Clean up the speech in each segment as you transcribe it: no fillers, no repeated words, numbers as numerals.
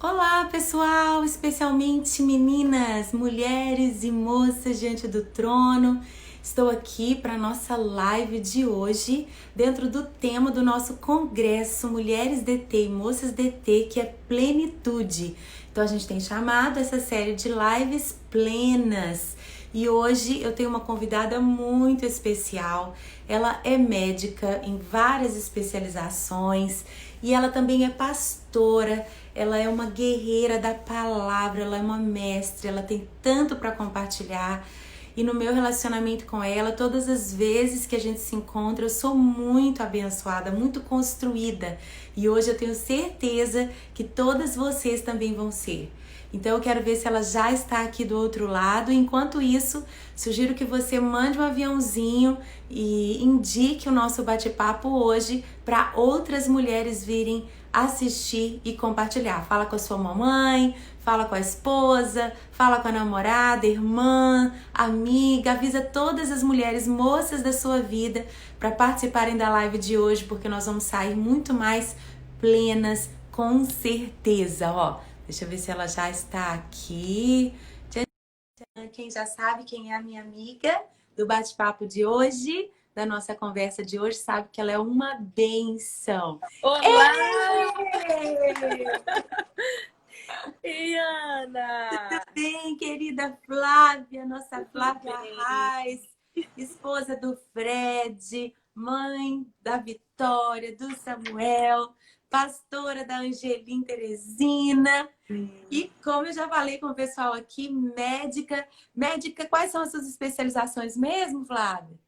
Olá, pessoal, especialmente meninas, mulheres e moças diante do trono. Estou aqui para a nossa live de hoje, dentro do tema do nosso congresso Mulheres DT e Moças DT, que é Plenitude. Então a gente tem chamado essa série de lives plenas. E hoje eu tenho uma convidada muito especial. Ela é médica em várias especializações e ela também é pastora. Ela é uma guerreira da palavra, ela é uma mestre, ela tem tanto para compartilhar. E no meu relacionamento com ela, todas as vezes que a gente se encontra, eu sou muito abençoada, muito construída. E hoje eu tenho certeza que todas vocês também vão ser. Então eu quero ver se ela já está aqui do outro lado. Enquanto isso, sugiro que você mande um aviãozinho e indique o nosso bate-papo hoje para outras mulheres virem assistir e compartilhar. Fala com a sua mamãe, fala com a esposa, fala com a namorada, irmã, amiga, avisa todas as mulheres moças da sua vida para participarem da live de hoje, porque nós vamos sair muito mais plenas, com certeza, ó. Deixa eu ver se ela já está aqui. Quem já sabe quem é a minha amiga do bate-papo de hoje, da nossa conversa de hoje, sabe que ela é uma benção. Olá! Ei, Ana! Tudo bem, querida Flávia, nossa Tudo Flávia bem? Reis, esposa do Fred, mãe da Vitória, do Samuel, pastora da Angelim Teresina. E como eu já falei com o pessoal aqui, médica. Médica, quais são as suas especializações mesmo, Flávia?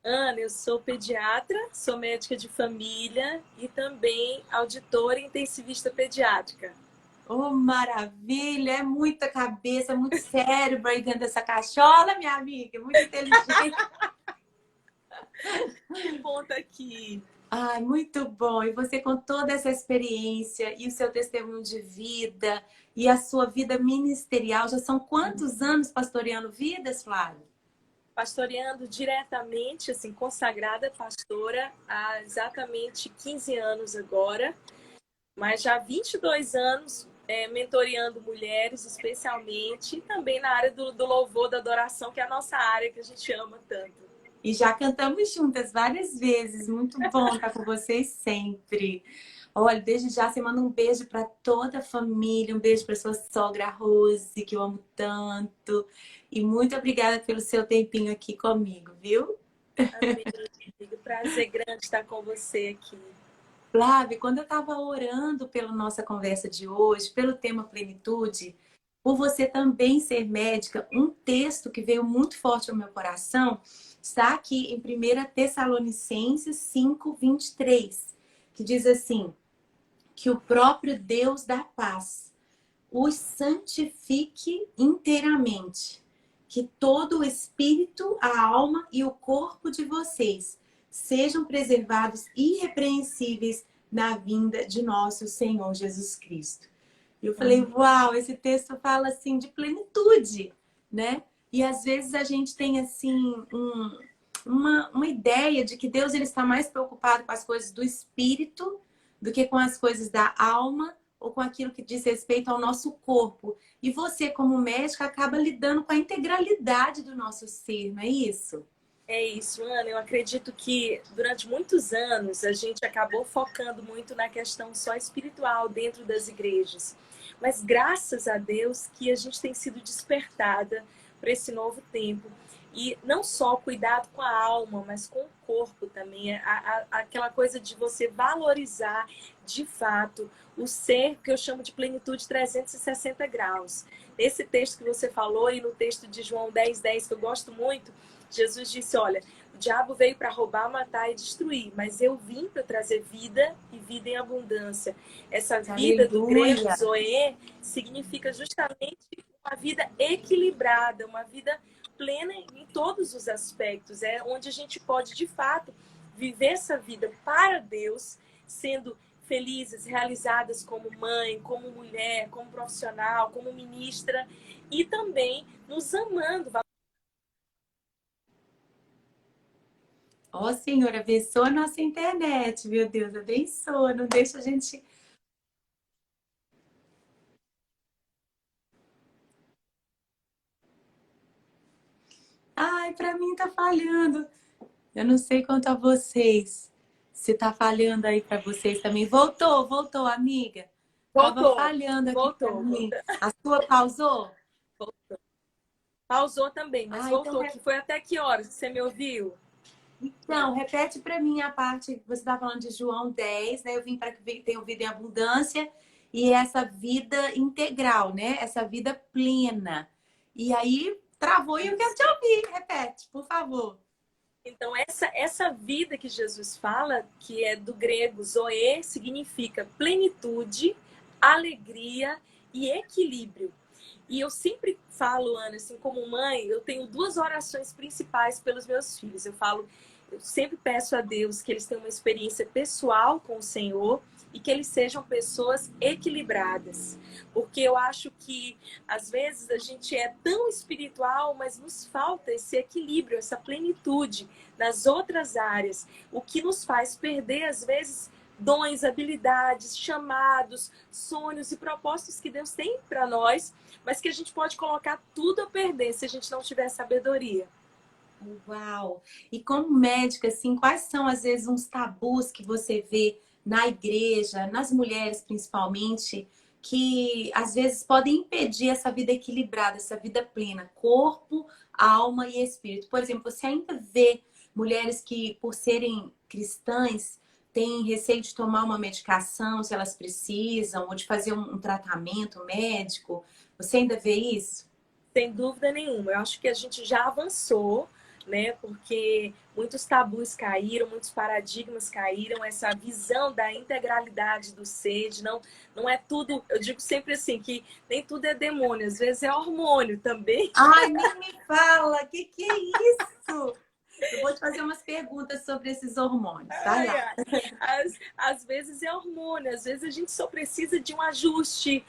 Ana, eu sou pediatra, sou médica de família e também auditora e intensivista pediátrica. Oh, maravilha! É muita cabeça, muito cérebro aí dentro dessa cachola, minha amiga, muito inteligente. Que bom tá aqui. Ai, muito bom. E você com toda essa experiência e o seu testemunho de vida e a sua vida ministerial, já são quantos anos pastoreando vidas, Flávia? Pastoreando diretamente, assim, consagrada pastora há exatamente 15 anos agora, mas já há 22 anos mentoreando mulheres, especialmente, e também na área do louvor, da adoração, que é a nossa área que a gente ama tanto. E já cantamos juntas várias vezes. Muito bom estar com vocês sempre. Olha, desde já você manda um beijo para toda a família, um beijo para sua sogra Rose, que eu amo tanto. E muito obrigada pelo seu tempinho aqui comigo, viu? Amém, amigo. Prazer grande estar com você aqui. Flávia, quando eu estava orando pela nossa conversa de hoje, pelo tema plenitude, por você também ser médica, um texto que veio muito forte ao meu coração está aqui em 1 Tessalonicenses 5:23, que diz assim: que o próprio Deus da paz os santifique inteiramente, que todo o espírito, a alma e o corpo de vocês sejam preservados irrepreensíveis na vinda de nosso Senhor Jesus Cristo. E eu falei, uau, esse texto fala assim de plenitude, né? E às vezes a gente tem assim uma ideia de que Deus ele está mais preocupado com as coisas do espírito do que com as coisas da alma ou com aquilo que diz respeito ao nosso corpo. E você, como médica, acaba lidando com a integralidade do nosso ser, não é isso? É isso, Ana. Eu acredito que durante muitos anos a gente acabou focando muito na questão só espiritual dentro das igrejas. Mas graças a Deus que a gente tem sido despertada para esse novo tempo. E não só cuidado com a alma, mas com o corpo também. Aquela coisa de você valorizar de fato o ser que eu chamo de plenitude 360 graus. Nesse texto que você falou e no texto de João 10:10, que eu gosto muito, Jesus disse, olha, o diabo veio para roubar, matar e destruir, mas eu vim para trazer vida e vida em abundância. Essa vida do grego, Aleluia! zoe, significa justamente uma vida equilibrada, uma vida plena em todos os aspectos. É onde a gente pode, de fato, viver essa vida para Deus, sendo felizes, realizadas como mãe, como mulher, como profissional, como ministra, e também nos amando. Ó, Senhor, abençoa a nossa internet, meu Deus, abençoa, não deixa a gente... Ai, pra mim tá falhando. Eu não sei quanto a vocês. Se tá falhando aí pra vocês também. Voltou, amiga. Tava Voltou, falhando aqui pra voltou, mim. voltou. A sua pausou? Pausou também, mas Ah, então, voltou. Que foi até que horas que você me ouviu? então repete pra mim a parte que você tá falando de João 10, né? Eu vim para que tenha vida em abundância e essa vida integral, né? Essa vida plena. E aí travou e eu quero te ouvir. Repete, por favor. Então, essa vida que Jesus fala, que é do grego zoe, significa plenitude, alegria e equilíbrio. E eu sempre falo, Ana, assim, como mãe, eu tenho duas orações principais pelos meus filhos. Eu sempre peço a Deus que eles tenham uma experiência pessoal com o Senhor e que eles sejam pessoas equilibradas. Porque eu acho que, às vezes, a gente é tão espiritual, mas nos falta esse equilíbrio, essa plenitude nas outras áreas. O que nos faz perder, às vezes, dons, habilidades, chamados, sonhos e propósitos que Deus tem para nós, mas que a gente pode colocar tudo a perder se a gente não tiver sabedoria. Uau! E como médica, assim, quais são, às vezes, uns tabus que você vê na igreja, nas mulheres principalmente, que às vezes podem impedir essa vida equilibrada, essa vida plena, corpo, alma e espírito? Por exemplo, você ainda vê mulheres que, por serem cristãs, têm receio de tomar uma medicação, se elas precisam, ou de fazer um tratamento médico. Você ainda vê isso? Sem dúvida nenhuma. Eu acho que a gente já avançou, né? Porque muitos tabus caíram, muitos paradigmas caíram, essa visão da integralidade do ser, não é tudo, eu digo sempre assim, que nem tudo é demônio, às vezes é hormônio também. Ai, nem me fala, que é isso? Eu vou te fazer umas perguntas sobre esses hormônios, vai Ai, lá. ai. Às vezes é hormônio, às vezes a gente só precisa de um ajuste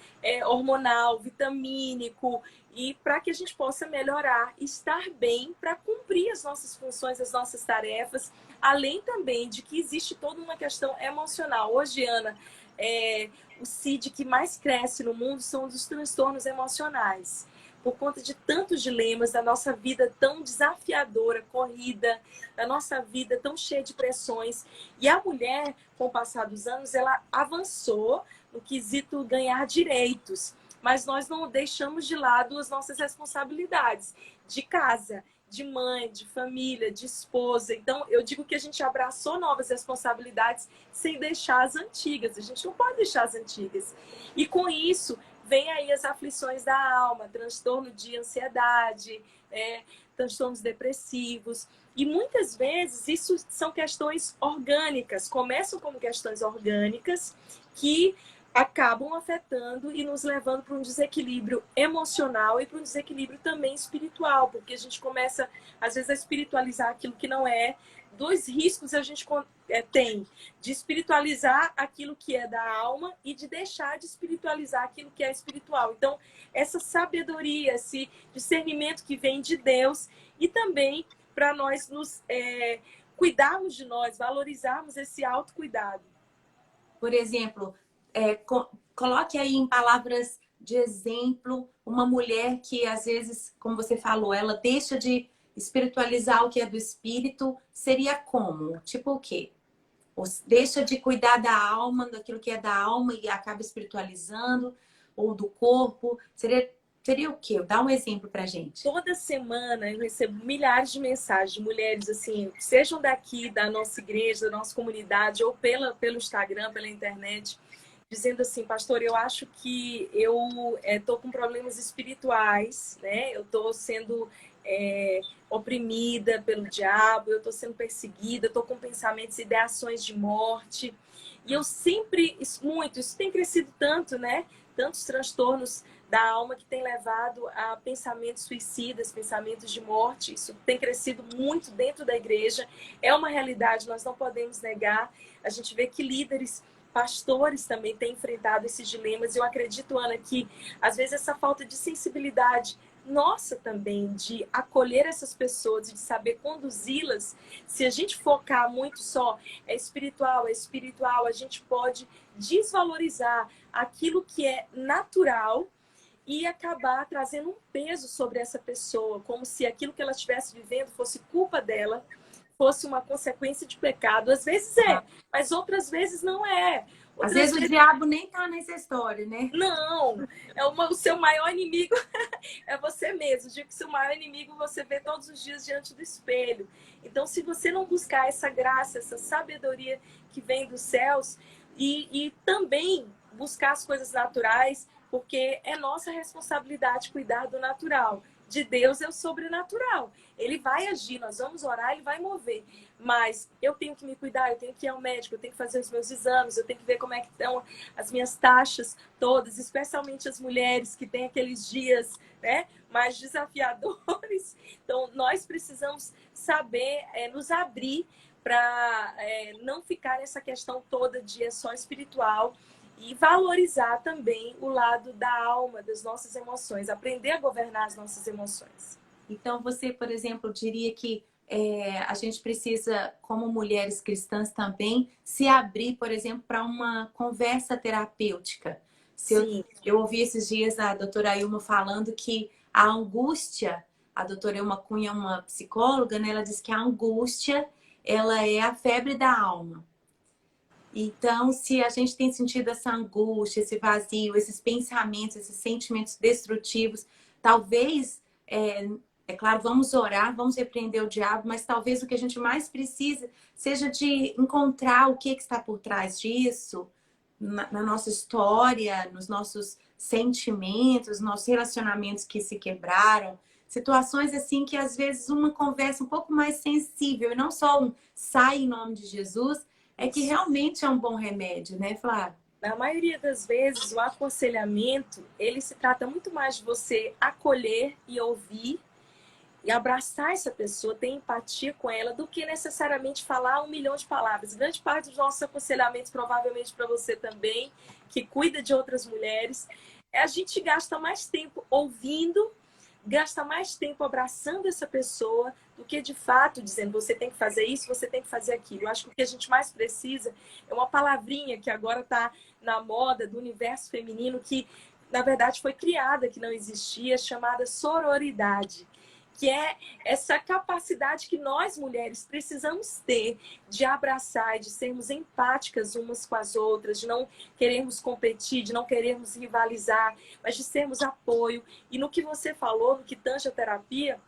hormonal, vitamínico, e para que a gente possa melhorar, estar bem para cumprir as nossas funções, as nossas tarefas, além também de que existe toda uma questão emocional. Hoje, Ana, o CID que mais cresce no mundo são os transtornos emocionais. Por conta de tantos dilemas da nossa vida tão desafiadora, corrida, da nossa vida tão cheia de pressões. E a mulher, com o passar dos anos, ela avançou no quesito ganhar direitos. Mas nós não deixamos de lado as nossas responsabilidades de casa, de mãe, de família, de esposa. Então, eu digo que a gente abraçou novas responsabilidades sem deixar as antigas. A gente não pode deixar as antigas. E com isso, vem aí as aflições da alma, transtorno de ansiedade, transtornos depressivos. E muitas vezes isso são questões orgânicas, começam como questões orgânicas que acabam afetando e nos levando para um desequilíbrio emocional e para um desequilíbrio também espiritual, porque a gente começa, às vezes, a espiritualizar aquilo que não é. Dois riscos a gente tem de espiritualizar aquilo que é da alma e de deixar de espiritualizar aquilo que é espiritual. Então, essa sabedoria, esse discernimento que vem de Deus e também para nós nos cuidarmos de nós, valorizarmos esse autocuidado. Por exemplo, coloque aí em palavras de exemplo uma mulher que às vezes, como você falou, ela deixa de espiritualizar o que é do espírito, seria como? Tipo o quê? Ou deixa de cuidar da alma, daquilo que é da alma e acaba espiritualizando, ou do corpo, seria o quê? Dá um exemplo pra gente. Toda semana eu recebo milhares de mensagens de mulheres, assim, sejam daqui, da nossa igreja, da nossa comunidade, ou pelo Instagram, pela internet, dizendo assim, pastor, eu acho que eu tô com problemas espirituais, né? Eu tô sendo oprimida pelo diabo, eu tô sendo perseguida, eu tô com pensamentos e ideações de morte. E eu sempre, isso tem crescido tanto, né? Tantos transtornos da alma que tem levado a pensamentos suicidas, pensamentos de morte. Isso tem crescido muito dentro da igreja. É uma realidade, nós não podemos negar. A gente vê que líderes, pastores também têm enfrentado esses dilemas. Eu acredito, Ana, que às vezes essa falta de sensibilidade nossa também, de acolher essas pessoas e de saber conduzi-las, se a gente focar muito só é espiritual, a gente pode desvalorizar aquilo que é natural e acabar trazendo um peso sobre essa pessoa, como se aquilo que ela estivesse vivendo fosse culpa dela, fosse uma consequência de pecado. Às vezes é, mas outras vezes não é. Às Outras vezes o vezes diabo nem tá nessa história, né? não. O seu maior inimigo é você mesmo. Digo que seu maior inimigo você vê todos os dias diante do espelho. Então, se você não buscar essa graça, essa sabedoria que vem dos céus e também buscar as coisas naturais, porque é nossa responsabilidade cuidar do natural. De Deus é o sobrenatural. Ele vai agir, nós vamos orar, ele vai mover. Mas eu tenho que me cuidar, eu tenho que ir ao médico, eu tenho que fazer os meus exames, eu tenho que ver como é que estão as minhas taxas todas, especialmente as mulheres que têm aqueles dias, né, mais desafiadores. Então, nós precisamos saber nos abrir para não ficar nessa questão toda de é só espiritual e valorizar também o lado da alma, das nossas emoções, aprender a governar as nossas emoções. Então, você, por exemplo, diria que a gente precisa, como mulheres cristãs também, se abrir, por exemplo, para uma conversa terapêutica. Sim. Eu ouvi esses dias a doutora Ilma falando que a angústia, a doutora Ilma Cunha é uma psicóloga, né? Ela diz que a angústia, ela é a febre da alma. Então, se a gente tem sentido essa angústia, esse vazio, esses pensamentos, esses sentimentos destrutivos, talvez, é claro, vamos orar, vamos repreender o diabo, mas talvez o que a gente mais precisa seja de encontrar o que está por trás disso, na nossa história, nos nossos sentimentos, nossos relacionamentos que se quebraram, situações assim que às vezes uma conversa um pouco mais sensível e não só um sai em nome de Jesus, é que realmente é um bom remédio, né, Flávia? Na maioria das vezes, o aconselhamento, ele se trata muito mais de você acolher e ouvir e abraçar essa pessoa, ter empatia com ela, do que necessariamente falar 1 milhão de palavras. Grande parte dos nossos aconselhamentos, provavelmente para você também, que cuida de outras mulheres, a gente gasta mais tempo ouvindo, gasta mais tempo abraçando essa pessoa do que de fato dizendo você tem que fazer isso, você tem que fazer aquilo. Eu acho que o que a gente mais precisa é uma palavrinha que agora está na moda do universo feminino, que na verdade foi criada, que não existia, chamada sororidade, que é essa capacidade que nós mulheres precisamos ter de abraçar e de sermos empáticas umas com as outras, de não querermos competir, de não querermos rivalizar, mas de sermos apoio. E no que você falou, no que tange a terapia,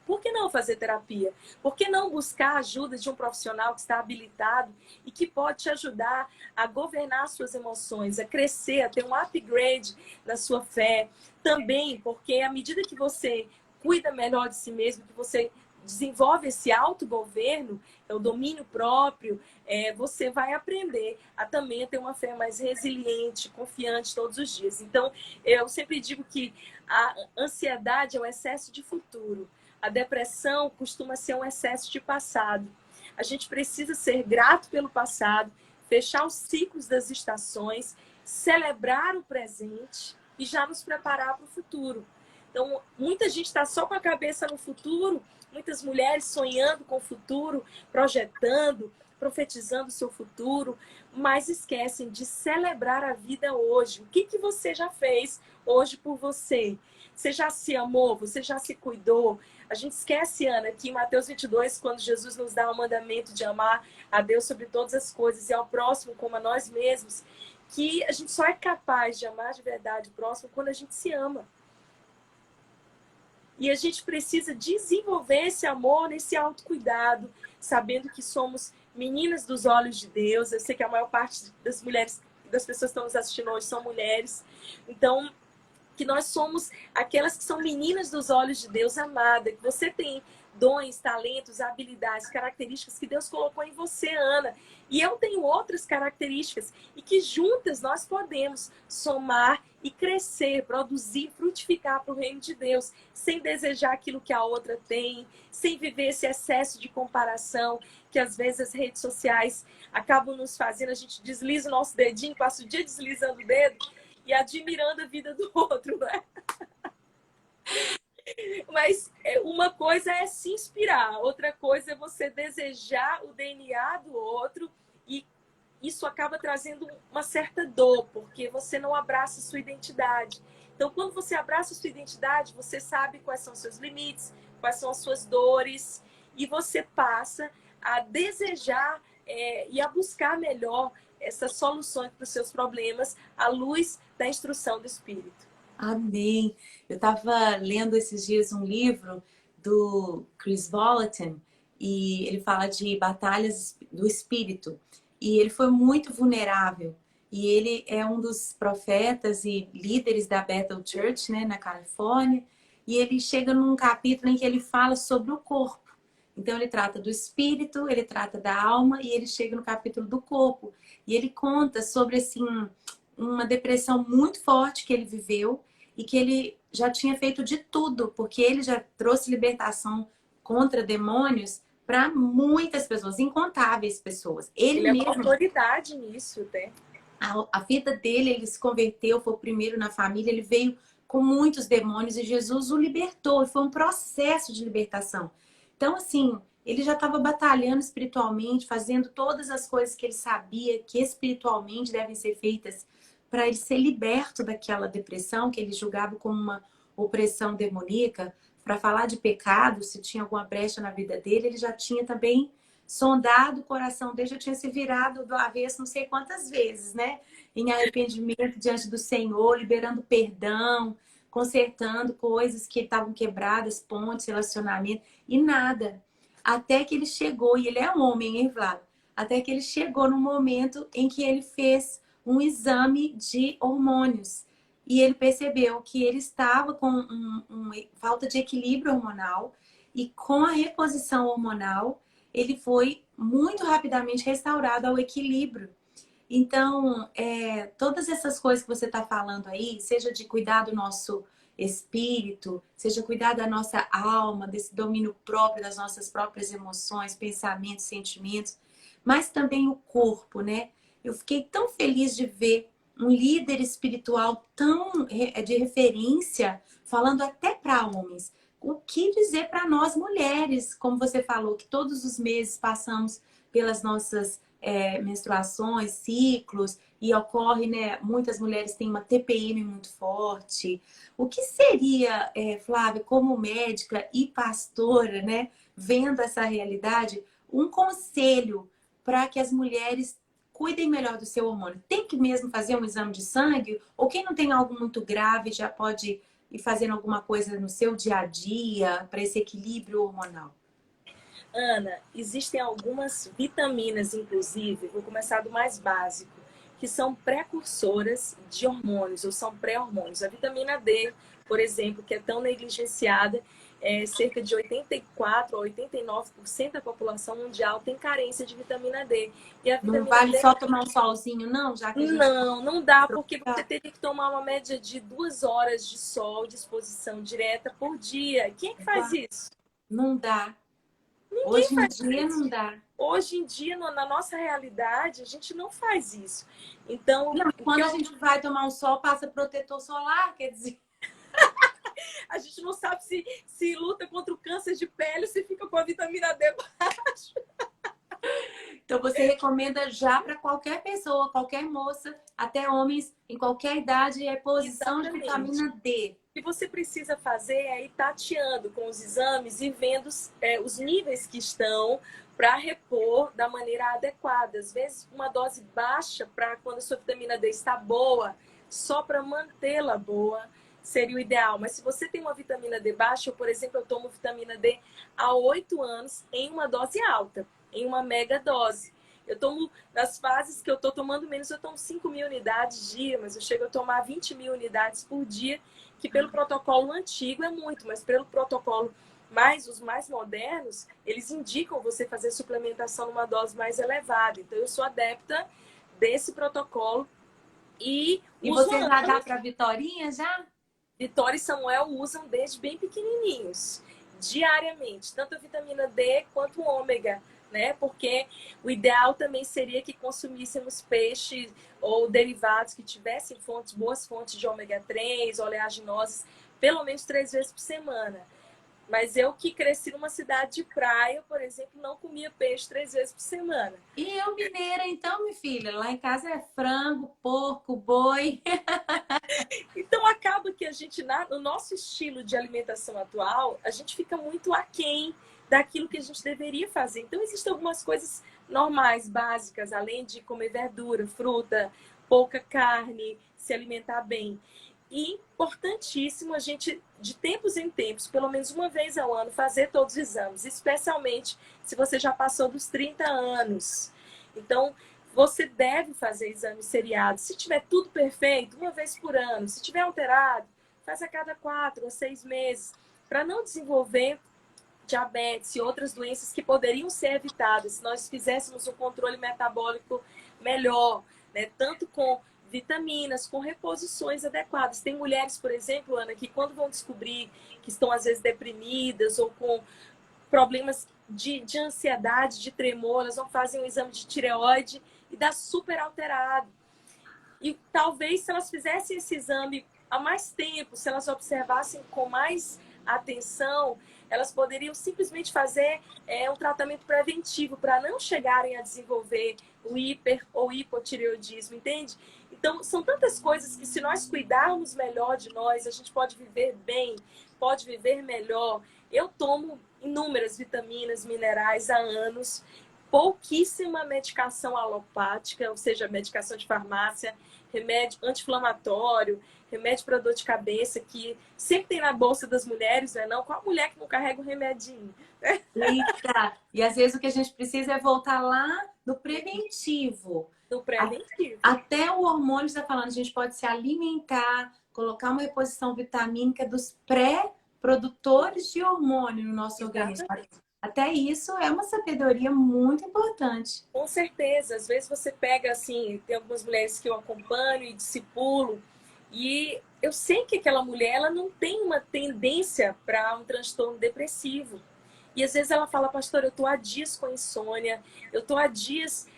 por que não fazer terapia? Por que não buscar a ajuda de um profissional que está habilitado e que pode te ajudar a governar suas emoções, a crescer, a ter um upgrade na sua fé? Também porque à medida que você cuida melhor de si mesmo, que você desenvolve esse autogoverno, o domínio próprio, você vai aprender a também ter uma fé mais resiliente, confiante todos os dias. Então, eu sempre digo que a ansiedade é o excesso de futuro. A depressão costuma ser um excesso de passado. A gente precisa ser grato pelo passado, fechar os ciclos das estações, celebrar o presente e já nos preparar para o futuro. Então, muita gente está só com a cabeça no futuro, muitas mulheres sonhando com o futuro, projetando, profetizando o seu futuro, mas esquecem de celebrar a vida hoje. O que você já fez hoje por você? Você já se amou? Você já se cuidou? A gente esquece, Ana, que em Mateus 22, quando Jesus nos dá o mandamento de amar a Deus sobre todas as coisas e ao próximo como a nós mesmos, que a gente só é capaz de amar de verdade o próximo quando a gente se ama. E a gente precisa desenvolver esse amor, esse autocuidado, sabendo que somos meninas dos olhos de Deus. Eu sei que a maior parte das mulheres, das pessoas que estão nos assistindo hoje são mulheres. Então, que nós somos aquelas que são meninas dos olhos de Deus, amada. Que você tem dons, talentos, habilidades, características que Deus colocou em você, Ana. E eu tenho outras características. E que juntas nós podemos somar e crescer, produzir, frutificar para o reino de Deus, sem desejar aquilo que a outra tem, sem viver esse excesso de comparação que às vezes as redes sociais acabam nos fazendo. A gente desliza o nosso dedinho, passa o dia deslizando o dedo e admirando a vida do outro, né? Mas uma coisa é se inspirar, outra coisa é você desejar o DNA do outro e isso acaba trazendo uma certa dor, porque você não abraça a sua identidade. Então, quando você abraça a sua identidade, você sabe quais são os seus limites, quais são as suas dores, e você passa a desejar e a buscar melhor essas soluções para os seus problemas à luz da instrução do Espírito. Amém. Eu estava lendo esses dias um livro do Chris Volatin e ele fala de batalhas do espírito. E ele foi muito vulnerável. E ele é um dos profetas e líderes da Bethel Church, né, na Califórnia. E ele chega num capítulo em que ele fala sobre o corpo. Então ele trata do espírito, ele trata da alma e ele chega no capítulo do corpo. E ele conta sobre assim uma depressão muito forte que ele viveu e que ele já tinha feito de tudo, porque ele já trouxe libertação contra demônios para muitas pessoas, incontáveis pessoas. Ele é mesmo, uma autoridade nisso, até. a vida dele, ele se converteu, foi o primeiro na família, ele veio com muitos demônios e Jesus o libertou. Foi um processo de libertação. Então, assim, ele já estava batalhando espiritualmente, fazendo todas as coisas que ele sabia que espiritualmente devem ser feitas para ele ser liberto daquela depressão que ele julgava como uma opressão demoníaca. Para falar de pecado, se tinha alguma brecha na vida dele, ele já tinha também sondado o coração dele, já tinha se virado do avesso não sei quantas vezes, né? Em arrependimento diante do Senhor, liberando perdão, consertando coisas que estavam quebradas, pontes, relacionamento, e nada. Até que ele chegou, e ele é um homem, hein, Vlad? Até que ele chegou no momento em que ele fez um exame de hormônios. E ele percebeu que ele estava com falta de equilíbrio hormonal, e com a reposição hormonal, ele foi muito rapidamente restaurado ao equilíbrio. Então, todas essas coisas que você está falando aí, seja de cuidar do nosso espírito, seja cuidar da nossa alma, desse domínio próprio, das nossas próprias emoções, pensamentos, sentimentos, mas também o corpo, né? Eu fiquei tão feliz de ver um líder espiritual tão de referência, falando até para homens. O que dizer para nós mulheres, como você falou, que todos os meses passamos pelas nossas menstruações, ciclos, e ocorre, né? Muitas mulheres têm uma TPM muito forte. O que seria, Flávia, como médica e pastora, né? Vendo essa realidade, um conselho para que as mulheres cuidem melhor do seu hormônio? Tem que mesmo fazer um exame de sangue? Ou quem não tem algo muito grave já pode ir fazendo alguma coisa no seu dia a dia para esse equilíbrio hormonal? Ana, existem algumas vitaminas, inclusive, vou começar do mais básico, que são precursoras de hormônios, ou são pré-hormônios. A vitamina D, por exemplo, que é tão negligenciada, cerca de 84% a 89% da população mundial tem carência de vitamina D. E a vitamina Não vale D... só tomar um solzinho, não? Já que a gente... Não dá, porque você teria que tomar uma média de 2 horas de sol de exposição direta por dia. Quem é que faz isso? Não dá. Ninguém Hoje em faz dia isso. não dá. Hoje em dia, na nossa realidade, a gente não faz isso. Então, não, quando a gente vai tomar um sol, passa protetor solar, quer dizer... a gente não sabe se luta contra o câncer de pele ou se fica com a vitamina D baixa. Então, você recomenda já para qualquer pessoa, qualquer moça, até homens, em qualquer idade, a reposição de vitamina D. O que você precisa fazer é ir tateando com os exames e vendo os níveis que estão para repor da maneira adequada. Às vezes, uma dose baixa para quando a sua vitamina D está boa, só para mantê-la boa, seria o ideal. Mas se você tem uma vitamina D baixa, por exemplo, eu tomo vitamina D há 8 anos em uma dose alta, em uma mega dose. Eu tomo, nas fases que eu estou tomando menos, eu tomo 5.000 unidades dia, mas eu chego a tomar 20.000 unidades por dia, que pelo protocolo antigo é muito, mas pelo protocolo os mais modernos, eles indicam você fazer suplementação numa dose mais elevada. Então, eu sou adepta desse protocolo. E você já dá para Vitorinha, já? Vitória e Samuel usam desde bem pequenininhos, diariamente, tanto a vitamina D quanto o ômega, né? Porque o ideal também seria que consumíssemos peixe ou derivados que tivessem boas fontes de ômega 3, oleaginosas, pelo menos 3 vezes por semana. Mas eu que cresci numa cidade de praia, por exemplo, não comia peixe 3 vezes por semana. E eu mineira, então, minha filha, lá em casa é frango, porco, boi. Então acaba que a gente, no nosso estilo de alimentação atual, a gente fica muito aquém daquilo que a gente deveria fazer. Então existem algumas coisas normais, básicas, além de comer verdura, fruta, pouca carne, se alimentar bem. E importantíssimo a gente, de tempos em tempos, pelo menos uma vez ao ano, fazer todos os exames, especialmente se você já passou dos 30 anos. Então, você deve fazer exames seriados. Se tiver tudo perfeito, uma vez por ano. Se tiver alterado, faz a cada 4 ou 6 meses, para não desenvolver diabetes e outras doenças que poderiam ser evitadas se nós fizéssemos um controle metabólico melhor, né? Tanto com vitaminas, com reposições adequadas. Tem mulheres, por exemplo, Ana, que quando vão descobrir que estão às vezes deprimidas ou com problemas de ansiedade, de tremor, elas vão fazer um exame de tireoide e dá super alterado. E talvez se elas fizessem esse exame há mais tempo, se elas observassem com mais atenção, elas poderiam simplesmente fazer um tratamento preventivo para não chegarem a desenvolver o hiper ou hipotireoidismo, entende? Então, são tantas coisas que se nós cuidarmos melhor de nós, a gente pode viver bem, pode viver melhor. Eu tomo inúmeras vitaminas, minerais há anos, pouquíssima medicação alopática, ou seja, medicação de farmácia, remédio anti-inflamatório, remédio para dor de cabeça, que sempre tem na bolsa das mulheres, não é não? Qual mulher que não carrega um remedinho? Eita! E às vezes o que a gente precisa é voltar lá no preventivo. No preventivo. Até o hormônio está falando, a gente pode se alimentar, colocar uma reposição vitamínica dos pré-produtores de hormônio no nosso organismo. Até isso é uma sabedoria muito importante. Com certeza. Às vezes você pega, assim, tem algumas mulheres que eu acompanho e discipulo, e eu sei que aquela mulher ela não tem uma tendência para um transtorno depressivo. E às vezes ela fala, pastor, eu estou há dias com insônia, eu estou há dias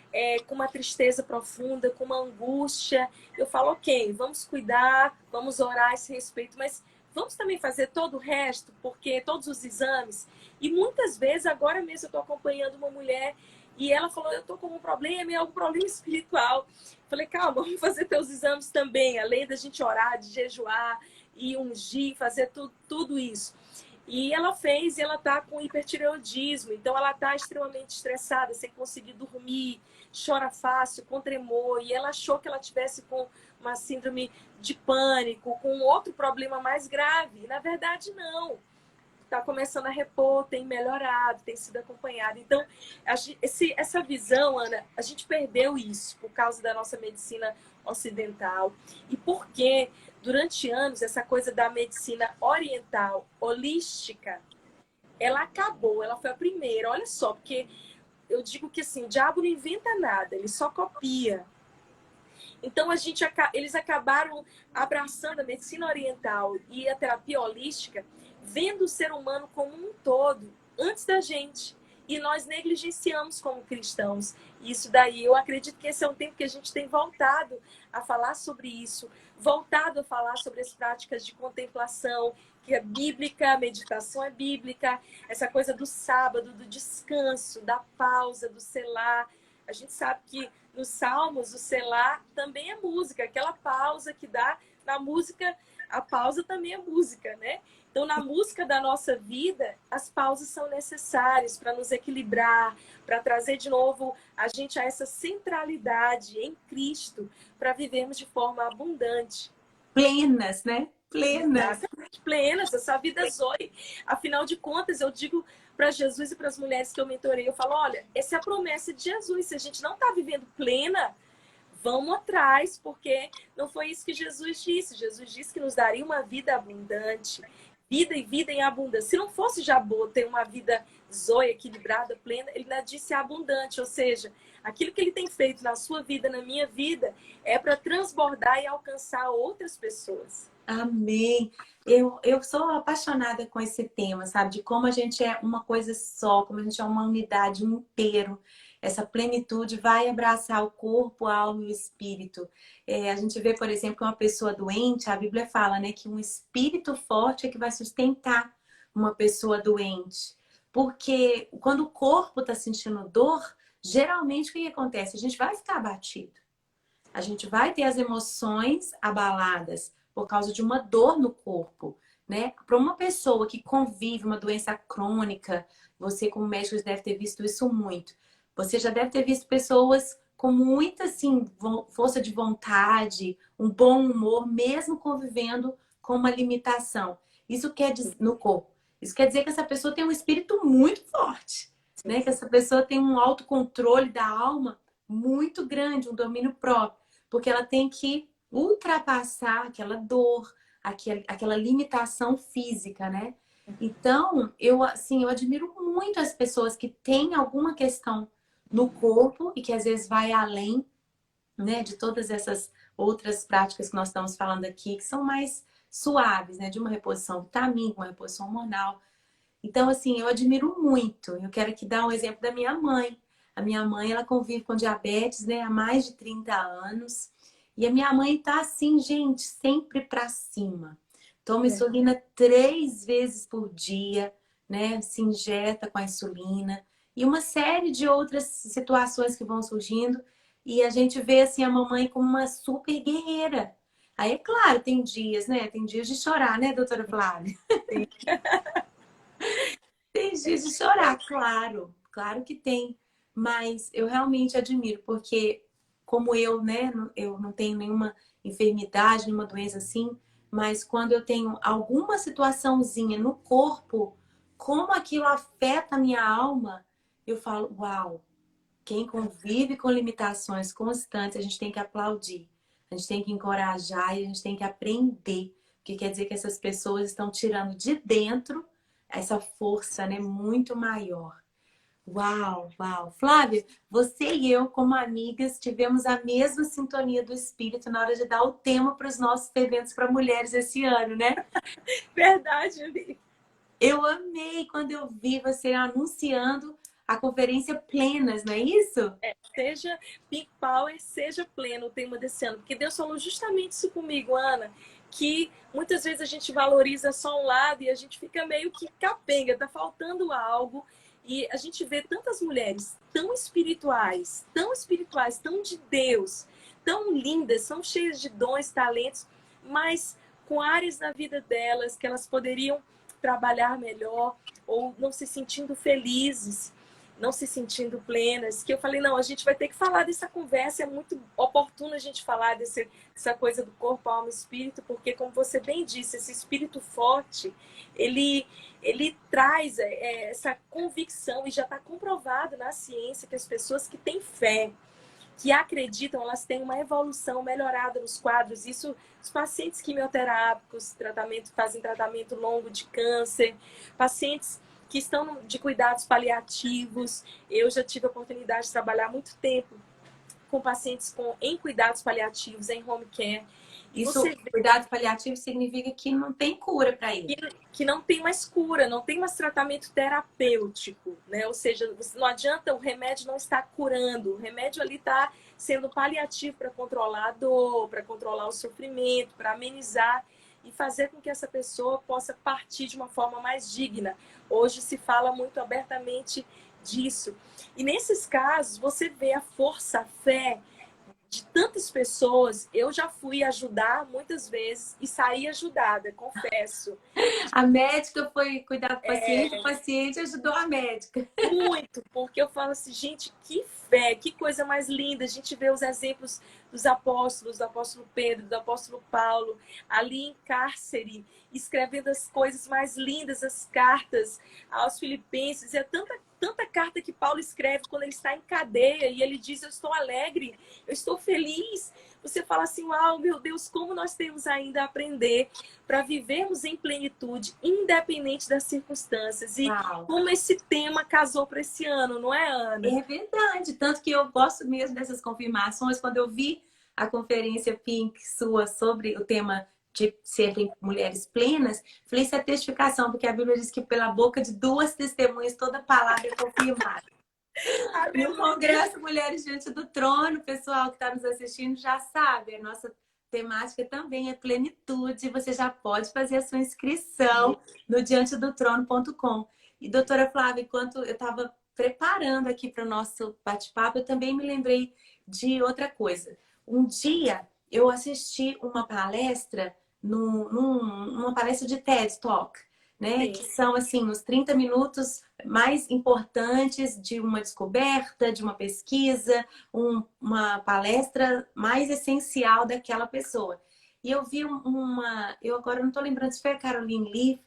com uma tristeza profunda, com uma angústia. Eu falo, ok, vamos cuidar, vamos orar a esse respeito, mas vamos também fazer todo o resto, porque todos os exames. E muitas vezes, agora mesmo eu estou acompanhando uma mulher e ela falou, eu estou com um problema, é algum problema espiritual. Falei, calma, vamos fazer teus exames também, além da gente orar, de jejuar e ungir, fazer tudo isso. E ela fez, e ela está com hipertireoidismo, então ela está extremamente estressada, sem conseguir dormir, chora fácil, com tremor, e ela achou que ela tivesse com uma síndrome de pânico, com outro problema mais grave. E, na verdade, não. Está começando a repor, tem melhorado, tem sido acompanhado. Então, essa visão, Ana, a gente perdeu isso por causa da nossa medicina ocidental. E porque, durante anos, essa coisa da medicina oriental, holística, ela acabou, ela foi a primeira. Olha só, porque eu digo que assim, o diabo não inventa nada, ele só copia. Então, eles acabaram abraçando a medicina oriental e a terapia holística, vendo o ser humano como um todo, antes da gente. E nós negligenciamos como cristãos. Isso daí, eu acredito que esse é um tempo que a gente tem voltado a falar sobre isso, voltado a falar sobre as práticas de contemplação, que é bíblica, a meditação é bíblica, essa coisa do sábado, do descanso, da pausa, do selar. A gente sabe que nos Salmos, o selar também é música, aquela pausa que dá na música, a pausa também é música, né? Então, na música da nossa vida, as pausas são necessárias para nos equilibrar, para trazer de novo a gente a essa centralidade em Cristo, para vivermos de forma abundante. Plenas, né? Plenas. Exatamente, plenas, essa vida zoe. Afinal de contas, eu digo para Jesus e para as mulheres que eu mentorei, eu falo, olha, essa é a promessa de Jesus. Se a gente não está vivendo plena, vamos atrás, porque não foi isso que Jesus disse. Jesus disse que nos daria uma vida abundante. Vida e vida em abundância. Se não fosse já boa ter uma vida zoe, equilibrada, plena, ele ainda disse abundante. Ou seja, aquilo que ele tem feito na sua vida, na minha vida, é para transbordar e alcançar outras pessoas. Amém. Eu sou apaixonada com esse tema, sabe? De como a gente é uma coisa só, como a gente é uma unidade, um inteiro. Essa plenitude vai abraçar o corpo, a alma e o espírito. A gente vê, por exemplo, que uma pessoa doente, a Bíblia fala, né, que um espírito forte é que vai sustentar uma pessoa doente. Porque quando o corpo está sentindo dor, geralmente o que acontece? A gente vai ficar abatido. A gente vai ter as emoções abaladas por causa de uma dor no corpo, né? Para uma pessoa que convive uma doença crônica, você como médico deve ter visto isso muito. Você já deve ter visto pessoas com muita assim, força de vontade, um bom humor, mesmo convivendo com uma limitação. Isso quer dizer no corpo. Isso quer dizer que essa pessoa tem um espírito muito forte, né? Que essa pessoa tem um autocontrole da alma muito grande, um domínio próprio, porque ela tem que ultrapassar aquela dor, aquela limitação física, né? Então, eu admiro muito as pessoas que têm alguma questão no corpo e que às vezes vai além, né, de todas essas outras práticas que nós estamos falando aqui, que são mais suaves, né, de uma reposição vitamínica, uma reposição hormonal. Então, assim, eu admiro muito. Eu quero aqui dar um exemplo da minha mãe. A minha mãe, ela convive com diabetes, né, há mais de 30 anos. E a minha mãe tá assim, gente, sempre pra cima. Toma insulina 3 vezes por dia, né? Se injeta com a insulina. E uma série de outras situações que vão surgindo. E a gente vê, assim, a mamãe como uma super guerreira. Aí, é claro, tem dias, né? Tem dias de chorar, né, doutora Flávia? Sim. Tem dias de chorar, claro. Claro que tem. Mas eu realmente admiro, porque como eu, né, eu não tenho nenhuma enfermidade, nenhuma doença assim, mas quando eu tenho alguma situaçãozinha no corpo, como aquilo afeta a minha alma, eu falo, uau, quem convive com limitações constantes, a gente tem que aplaudir, a gente tem que encorajar e a gente tem que aprender, porque quer dizer que essas pessoas estão tirando de dentro essa força, né, muito maior. Uau, uau. Flávia, você e eu, como amigas, tivemos a mesma sintonia do espírito na hora de dar o tema para os nossos eventos para mulheres esse ano, né? Verdade, Anitta. Eu amei quando eu vi você anunciando a conferência Plenas, não é isso? Seja Big Power, seja pleno o tema desse ano. Porque Deus falou justamente isso comigo, Ana, que muitas vezes a gente valoriza só um lado e a gente fica meio que capenga, tá faltando algo. E a gente vê tantas mulheres tão espirituais, tão de Deus, tão lindas, são cheias de dons, talentos, mas com áreas na vida delas que elas poderiam trabalhar melhor ou não se sentindo felizes, não se sentindo plenas, que eu falei, não, a gente vai ter que falar dessa conversa, é muito oportuno a gente falar dessa coisa do corpo, alma e espírito, porque, como você bem disse, esse espírito forte, ele traz essa convicção, e já está comprovado na ciência que as pessoas que têm fé, que acreditam, elas têm uma evolução melhorada nos quadros. Isso, os pacientes quimioterápicos, fazem tratamento longo de câncer, pacientes que estão de cuidados paliativos. Eu já tive a oportunidade de trabalhar muito tempo com pacientes em cuidados paliativos, em home care. Isso, cuidado paliativo significa que não tem cura para isso. Que não tem mais cura, não tem mais tratamento terapêutico, né? Ou seja, não adianta, o remédio não está curando, o remédio ali está sendo paliativo para controlar a dor, para controlar o sofrimento, para amenizar e fazer com que essa pessoa possa partir de uma forma mais digna. Hoje se fala muito abertamente disso. E nesses casos, você vê a força, a fé de tantas pessoas. Eu já fui ajudar muitas vezes e saí ajudada, confesso. A médica foi cuidar do paciente, o paciente ajudou a médica. Muito, porque eu falo assim, gente, que fé, que coisa mais linda. A gente vê os exemplos dos apóstolos, do apóstolo Pedro, do apóstolo Paulo, ali em cárcere, escrevendo as coisas mais lindas, as cartas aos filipenses. E é tanta carta que Paulo escreve quando ele está em cadeia e ele diz, eu estou alegre, eu estou feliz. Você fala assim, uau, meu Deus, como nós temos ainda a aprender para vivermos em plenitude, independente das circunstâncias. E como esse tema casou para esse ano, não é, Ana? É verdade, tanto que eu gosto mesmo dessas confirmações. Quando eu vi a conferência Pink sua sobre o tema de serem mulheres plenas, falei, isso é testificação, porque a Bíblia diz que pela boca de 2 testemunhas toda palavra é confirmada. No Congresso Mulheres Diante do Trono, o pessoal que está nos assistindo já sabe, a nossa temática também é plenitude. Você já pode fazer a sua inscrição no diantedotrono.com. E, doutora Flávia, enquanto eu estava preparando aqui para o nosso bate-papo, eu também me lembrei de outra coisa. Um dia eu assisti uma palestra, numa palestra de TED Talk, né? Sim. Que são, assim, os 30 minutos mais importantes de uma descoberta, de uma pesquisa, uma palestra mais essencial daquela pessoa. E eu vi eu agora não estou lembrando se foi a Caroline Leaf,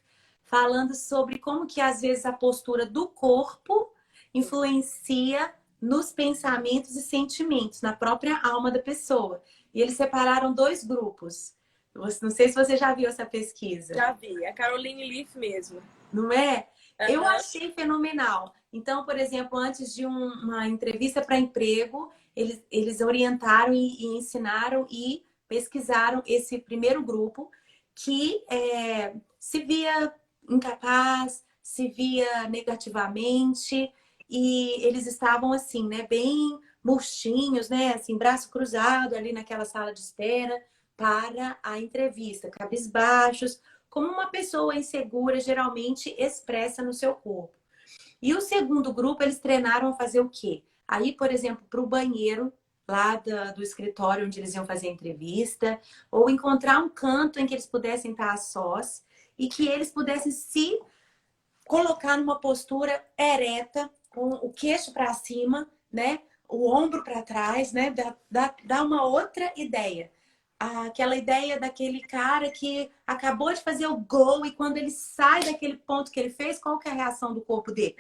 falando sobre como que às vezes a postura do corpo influencia nos pensamentos e sentimentos, na própria alma da pessoa. E eles separaram dois grupos. Não sei se você já viu essa pesquisa. Já vi, a Caroline Leaf mesmo. Não é? Eu Aham. achei fenomenal. Então, por exemplo, antes de uma entrevista para emprego, eles orientaram e ensinaram e pesquisaram esse primeiro grupo que se via incapaz, se via negativamente, e eles estavam assim, né, bem murchinhos, né, assim, braço cruzado ali naquela sala de espera para a entrevista, cabisbaixos, como uma pessoa insegura geralmente expressa no seu corpo. E o segundo grupo, eles treinaram a fazer o quê? Aí, por exemplo, para o banheiro lá do escritório onde eles iam fazer a entrevista, ou encontrar um canto em que eles pudessem estar a sós e que eles pudessem se colocar numa postura ereta, com o queixo para cima, né? O ombro para trás, né? Dá uma outra ideia. Aquela ideia daquele cara que acabou de fazer o gol e quando ele sai daquele ponto que ele fez, qual que é a reação do corpo dele?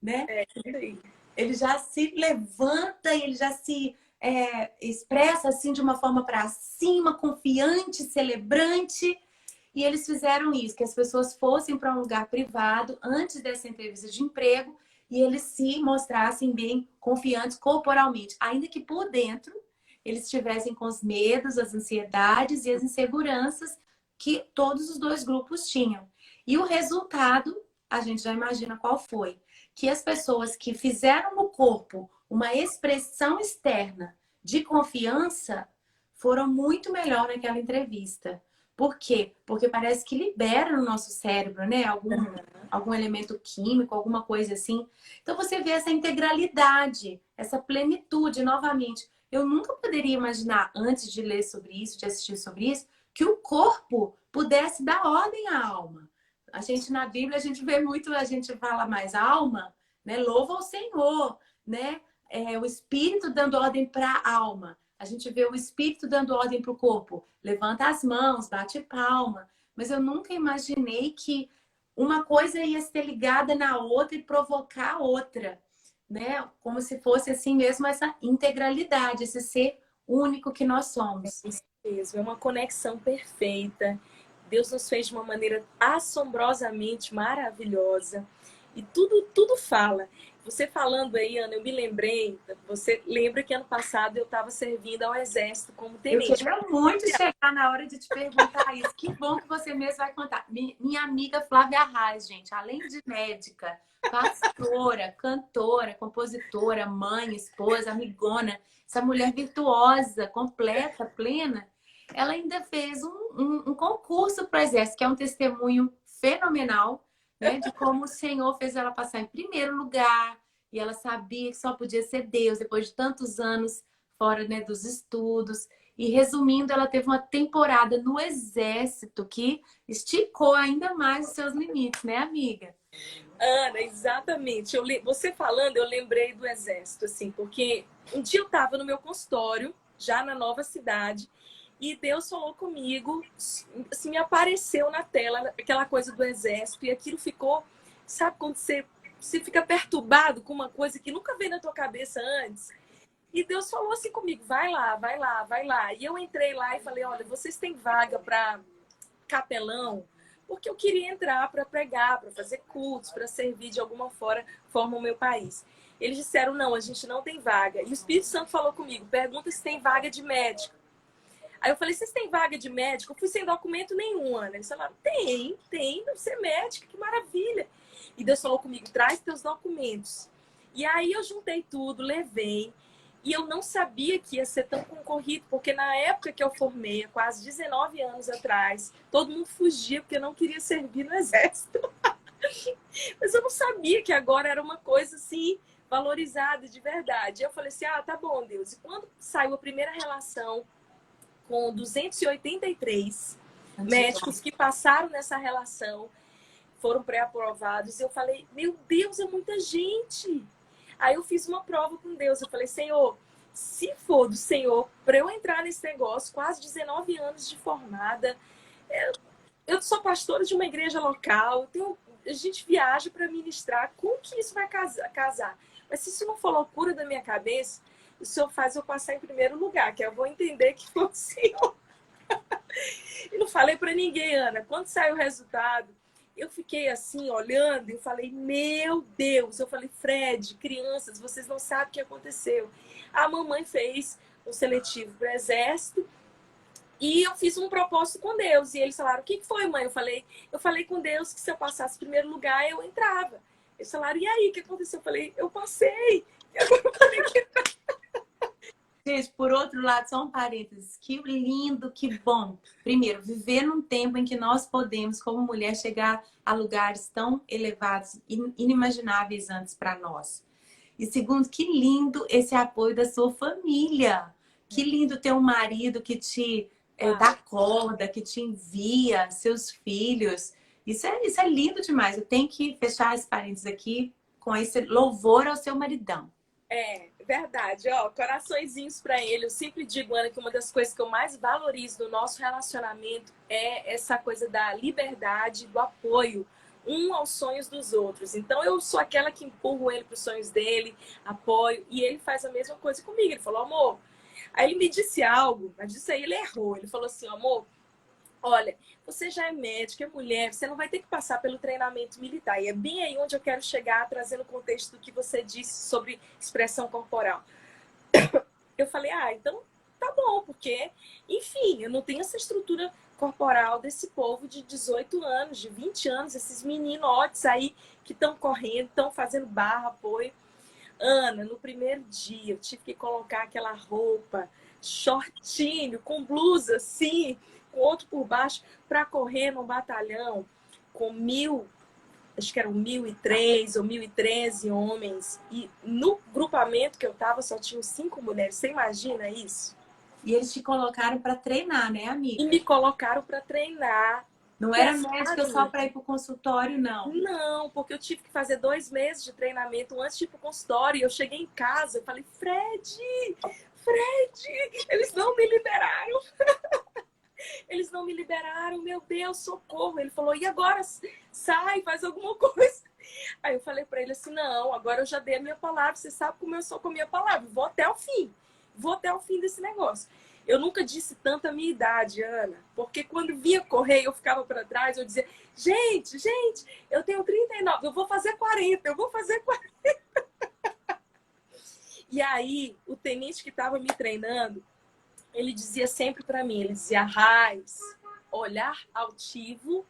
Né? É, isso aí. Ele já se levanta e ele já se expressa assim de uma forma para cima, confiante, celebrante. E eles fizeram isso, que as pessoas fossem para um lugar privado antes dessa entrevista de emprego e eles se mostrassem bem confiantes corporalmente, ainda que por dentro eles estivessem com os medos, as ansiedades e as inseguranças que todos os dois grupos tinham. E o resultado, a gente já imagina qual foi. Que as pessoas que fizeram no corpo uma expressão externa de confiança foram muito melhor naquela entrevista. Por quê? Porque parece que libera no nosso cérebro, né? Algum elemento químico, alguma coisa assim. Então você vê essa integralidade, essa plenitude novamente. Eu nunca poderia imaginar, antes de ler sobre isso, de assistir sobre isso, que o corpo pudesse dar ordem à alma. A gente, na Bíblia, a gente vê muito, a gente fala mais alma, né? Louva ao Senhor, né? O Espírito dando ordem para a alma. A gente vê o Espírito dando ordem para o corpo. Levanta as mãos, bate palma. Mas eu nunca imaginei que uma coisa ia ser ligada na outra e provocar a outra, né? Como se fosse assim mesmo essa integralidade, esse ser único que nós somos. É isso mesmo, é uma conexão perfeita. Deus nos fez de uma maneira assombrosamente maravilhosa. E tudo fala. Você falando aí, Ana, eu me lembrei. Você lembra que ano passado eu estava servindo ao Exército como tenente. Eu queria muito chegar na hora de te perguntar isso. Que bom que você mesmo vai contar. Minha amiga Flávia Arraes, gente, além de médica, pastora, cantora, compositora, mãe, esposa, amigona, essa mulher virtuosa, completa, plena, ela ainda fez um concurso para o Exército, que é um testemunho fenomenal, né, de como o Senhor fez ela passar em primeiro lugar e ela sabia que só podia ser Deus depois de tantos anos fora, né, dos estudos. E resumindo, ela teve uma temporada no Exército que esticou ainda mais os seus limites, né, amiga? Ana, exatamente. Você falando, eu lembrei do Exército, assim, porque um dia eu estava no meu consultório, já na nova cidade, e Deus falou comigo, assim, me apareceu na tela aquela coisa do Exército, e aquilo ficou, sabe quando você fica perturbado com uma coisa que nunca veio na tua cabeça antes? E Deus falou assim comigo, vai lá, vai lá, vai lá. E eu entrei lá e falei, olha, vocês têm vaga para capelão? Porque eu queria entrar para pregar, para fazer cultos, para servir de alguma forma o meu país. Eles disseram, não, a gente não tem vaga. E o Espírito Santo falou comigo, pergunta se tem vaga de médico. Aí eu falei, vocês têm vaga de médico? Eu fui sem documento nenhum, Ana. Eles falaram, tem, deve ser médica, que maravilha. E Deus falou comigo, traz teus documentos. E aí eu juntei tudo, levei. E eu não sabia que ia ser tão concorrido, porque na época que eu formei, há quase 19 anos atrás, todo mundo fugia porque não queria servir no exército. Mas eu não sabia que agora era uma coisa assim, valorizada de verdade. Eu falei assim, ah, tá bom, Deus. E quando saiu a primeira relação com 283 médicos que passaram nessa relação, foram pré-aprovados, eu falei, meu Deus, é muita gente. Aí eu fiz uma prova com Deus, eu falei, Senhor, se for do Senhor, para eu entrar nesse negócio, quase 19 anos de formada, eu sou pastora de uma igreja local, a gente viaja para ministrar, como que isso vai casar? Mas se isso não for loucura da minha cabeça, o Senhor faz eu passar em primeiro lugar, que eu vou entender que foi o Senhor. E não falei para ninguém, Ana. Quando saiu o resultado, eu fiquei assim, olhando, e falei, meu Deus. Eu falei, Fred, crianças, vocês não sabem o que aconteceu. A mamãe fez um seletivo para o exército e eu fiz um propósito com Deus. E eles falaram, o que foi, mãe? Eu falei com Deus que se eu passasse em primeiro lugar, eu entrava. Eles falaram, e aí, o que aconteceu? Eu falei, eu passei. E agora eu falei que... Gente, por outro lado, só um parênteses, que lindo, que bom. Primeiro, viver num tempo em que nós podemos, como mulher, chegar a lugares tão elevados, inimagináveis antes para nós. E segundo, que lindo esse apoio da sua família. Que lindo ter um marido que te dá corda, que te envia, seus filhos. Isso é lindo demais. Eu tenho que fechar esse parênteses aqui com esse louvor ao seu maridão. É, verdade. Ó, coraçõezinhos para ele. Eu sempre digo, Ana, que uma das coisas que eu mais valorizo do nosso relacionamento é essa coisa da liberdade, do apoio um aos sonhos dos outros. Então, eu sou aquela que empurro ele para os sonhos dele, apoio, e ele faz a mesma coisa comigo. Ele falou, amor... Aí ele me disse algo, mas disso aí ele errou. Ele falou assim, amor, olha, você já é médica, é mulher, você não vai ter que passar pelo treinamento militar. E é bem aí onde eu quero chegar, trazendo o contexto do que você disse sobre expressão corporal. Eu falei, ah, então tá bom, porque, enfim, eu não tenho essa estrutura corporal desse povo de 18 anos, de 20 anos, esses meninotes aí que estão correndo, estão fazendo barra, apoio. Ana, no primeiro dia, eu tive que colocar aquela roupa, shortinho, com blusa assim, com outro por baixo, para correr no batalhão com acho que eram 1.003 ou 1.013 homens. E no grupamento que eu tava, só tinham 5 mulheres. Você imagina isso? E eles te colocaram para treinar, né, amiga? E me colocaram para treinar. Não era médica só para ir para o consultório, não. Não, porque eu tive que fazer 2 meses de treinamento antes de ir para o consultório. E eu cheguei em casa, eu falei, Fred, eles não me liberaram. Eles não me liberaram, meu Deus, socorro. Ele falou, e agora? Sai, faz alguma coisa. Aí eu falei para ele assim, não, agora eu já dei a minha palavra. Você sabe como eu sou com a minha palavra. Vou até o fim. Vou até o fim desse negócio. Eu nunca disse tanto a minha idade, Ana, porque quando via correr, eu ficava para trás, eu dizia, gente, eu tenho 39, eu vou fazer 40. E aí, o tenente que estava me treinando, ele dizia sempre para mim, ele dizia, Raiz, olhar altivo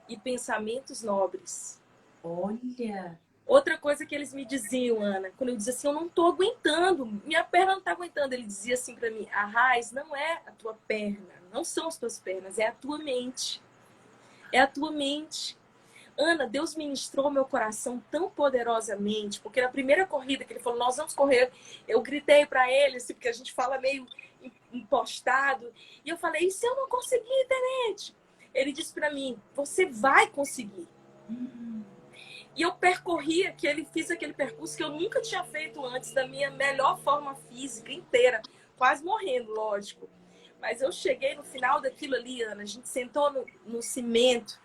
e pensamentos nobres. Olha... Outra coisa que eles me diziam, Ana, quando eu dizia assim, eu não tô aguentando, minha perna não tá aguentando. Ele dizia assim para mim, a raiz não é a tua perna, não são as tuas pernas, é a tua mente. É a tua mente. Ana, Deus ministrou meu coração tão poderosamente, porque na primeira corrida que ele falou, nós vamos correr, eu gritei para ele, assim, porque a gente fala meio impostado, e eu falei, e se eu não conseguir, tenente? Ele disse para mim, você vai conseguir. E eu fiz aquele percurso que eu nunca tinha feito antes, da minha melhor forma física inteira, quase morrendo, lógico. Mas eu cheguei no final daquilo ali, Ana, a gente sentou no cimento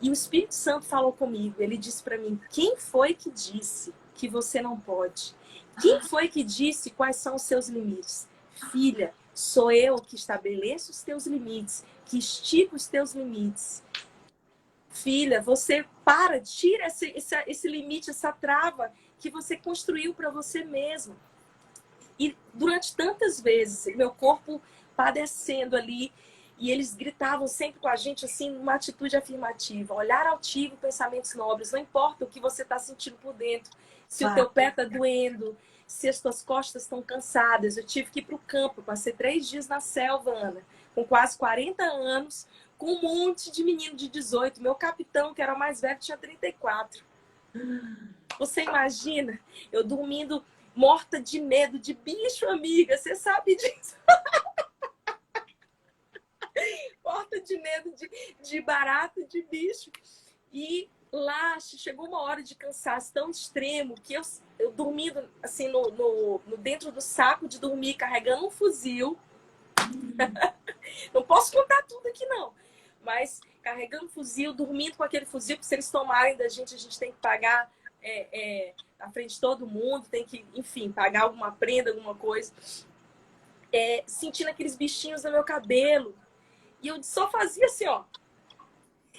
e o Espírito Santo falou comigo. Ele disse para mim, quem foi que disse que você não pode? Quem foi que disse quais são os seus limites? Filha, sou eu que estabeleço os teus limites, que estico os teus limites. Filha, você tira esse limite, essa trava que você construiu para você mesma. E durante tantas vezes, meu corpo padecendo ali, e eles gritavam sempre com a gente, assim, uma atitude afirmativa. Olhar altivo, pensamentos nobres. Não importa o que você está sentindo por dentro. Se o teu pé está doendo, se as tuas costas estão cansadas. Eu tive que ir para o campo, passei 3 dias na selva, Ana, com quase 40 anos, com um monte de menino de 18. Meu capitão, que era o mais velho, tinha 34. Você imagina? Eu dormindo morta de medo de bicho, amiga. Você sabe disso? Morta de medo de barata, de bicho. E lá chegou uma hora de cansaço tão extremo que eu dormindo assim dentro do saco de dormir, carregando um fuzil. Não posso contar tudo aqui, não. Mas carregando fuzil, dormindo com aquele fuzil, porque se eles tomarem da gente, a gente tem que pagar na frente de todo mundo, tem que, enfim, pagar alguma prenda, alguma coisa. Sentindo aqueles bichinhos no meu cabelo. E eu só fazia assim, ó.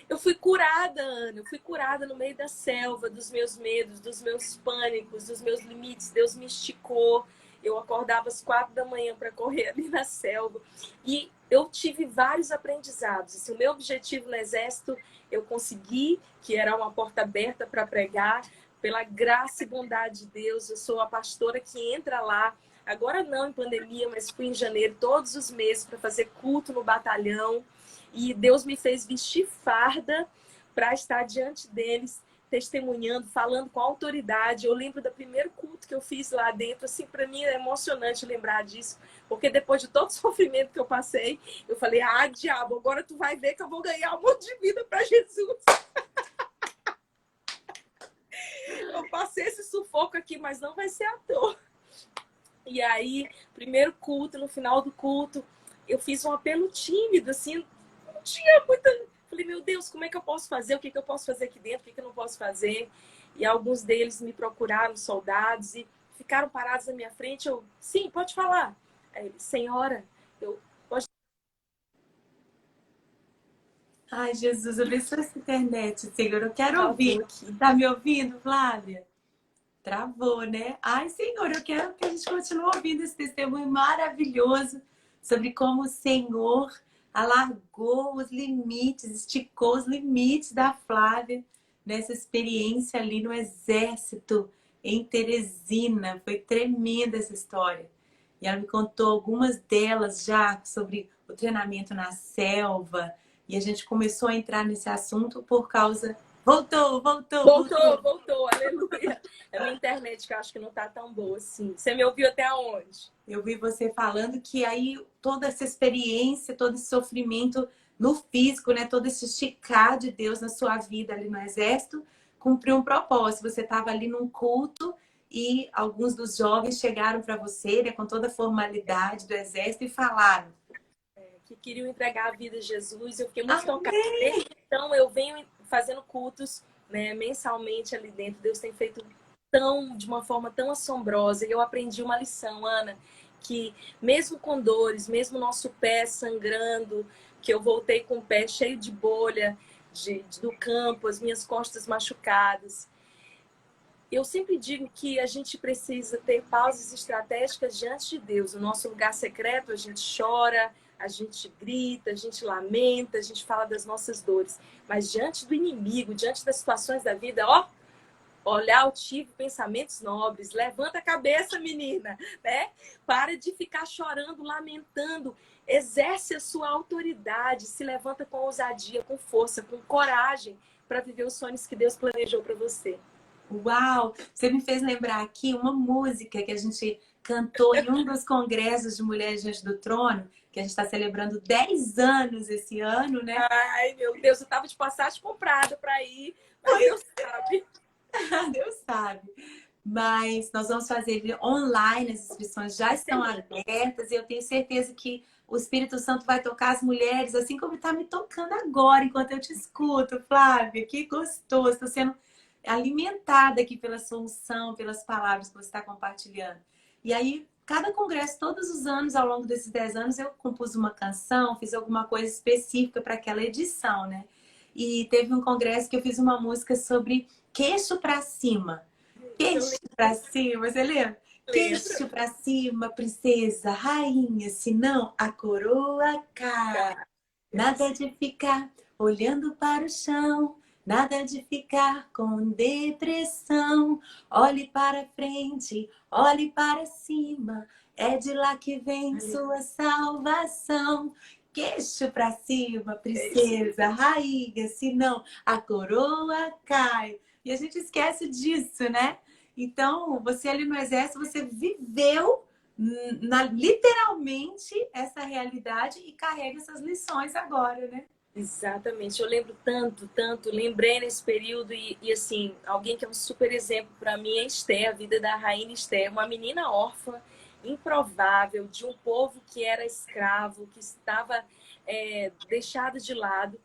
Eu fui curada, Ana. Eu fui curada no meio da selva, dos meus medos, dos meus pânicos, dos meus limites. Deus me esticou. Eu acordava às 4 da manhã para correr ali na selva. E eu tive vários aprendizados. Assim, o meu objetivo no Exército, eu consegui, que era uma porta aberta para pregar. Pela graça e bondade de Deus, eu sou a pastora que entra lá. Agora não em pandemia, mas fui em janeiro todos os meses para fazer culto no batalhão. E Deus me fez vestir farda para estar diante deles, testemunhando, falando com autoridade. Eu lembro do primeiro culto que eu fiz lá dentro. Assim, para mim é emocionante lembrar disso. Porque depois de todo o sofrimento que eu passei, eu falei, diabo, agora tu vai ver que eu vou ganhar um monte de vida para Jesus. Eu passei esse sufoco aqui, mas não vai ser à toa. E aí, primeiro culto, no final do culto, eu fiz um apelo tímido, assim, não tinha muita... Falei, meu Deus, como é que eu posso fazer? O que eu posso fazer aqui dentro? O que eu não posso fazer? E alguns deles me procuraram, soldados, e ficaram parados na minha frente. Eu, sim, pode falar. Aí ele, senhora, eu posso... Ai, Jesus, abençoa essa internet, Senhor. Eu quero Travou ouvir. aqui. Tá me ouvindo, Flávia? Travou, né? Ai, Senhor, eu quero que a gente continue ouvindo esse testemunho maravilhoso sobre como o Senhor alargou os limites, esticou os limites da Flávia nessa experiência ali no Exército, em Teresina. Foi tremenda essa história. E ela me contou algumas delas já sobre o treinamento na selva. E a gente começou a entrar nesse assunto por causa... Voltou, aleluia. É a minha internet que eu acho que não tá tão boa assim. Você me ouviu até onde? Eu vi você falando que aí toda essa experiência, todo esse sofrimento no físico, né? Todo esse esticar de Deus na sua vida ali no Exército, cumpriu um propósito. Você estava ali num culto e alguns dos jovens chegaram para você, né, com toda a formalidade do Exército e falaram. Que queriam entregar a vida a Jesus. Eu fiquei muito tocada. Desde então, eu venho fazendo cultos, né, mensalmente ali dentro. Deus tem feito de uma forma tão assombrosa. E eu aprendi uma lição, Ana, que mesmo com dores, mesmo nosso pé sangrando, que eu voltei com o pé cheio de bolha do campo, as minhas costas machucadas. Eu sempre digo que a gente precisa ter pausas estratégicas diante de Deus. No nosso lugar secreto, a gente chora, a gente grita, a gente lamenta, a gente fala das nossas dores. Mas diante do inimigo, diante das situações da vida, olhar altivo, pensamentos nobres. Levanta a cabeça, menina, né? Para de ficar chorando, lamentando. Exerce a sua autoridade, se levanta com ousadia, com força, com coragem para viver os sonhos que Deus planejou para você. Uau! Você me fez lembrar aqui uma música que a gente cantou em um dos congressos de Mulheres Diante do Trono, que a gente está celebrando 10 anos esse ano, né? Ai, meu Deus, eu tava de passagem comprada para ir, mas Deus sabe. Deus sabe. Mas nós vamos fazer online, as inscrições já estão abertas e eu tenho certeza que o Espírito Santo vai tocar as mulheres, assim como está me tocando agora, enquanto eu te escuto, Flávia. Que gostoso, estou sendo alimentada aqui pela sua unção, pelas palavras que você está compartilhando. E aí, cada congresso, todos os anos, ao longo desses 10 anos, eu compus uma canção, fiz alguma coisa específica para aquela edição, né? E teve um congresso que eu fiz uma música sobre queixo para cima. Queixo para cima, você lembra? Queixo para cima, princesa, rainha, senão a coroa cai. Nada de ficar olhando para o chão. Nada de ficar com depressão. Olhe para frente, olhe para cima. É de lá que vem sua salvação. Queixo pra cima, princesa, rainha, senão a coroa cai. E a gente esquece disso, né? Então, você ali no exército, você viveu literalmente essa realidade e carrega essas lições agora, né? Exatamente, eu lembro tanto, tanto, lembrei nesse período e assim, alguém que é um super exemplo para mim é Esther, a vida da rainha Esther, uma menina órfã, improvável, de um povo que era escravo, que estava deixado de lado,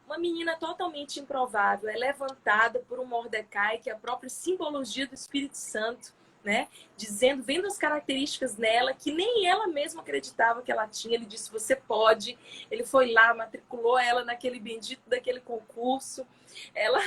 uma menina totalmente improvável, é levantada por um Mordecai, que é a própria simbologia do Espírito Santo, né? Dizendo, vendo as características nela que nem ela mesma acreditava que ela tinha. Ele disse, você pode. Ele foi lá, matriculou ela naquele bendito daquele concurso. Ela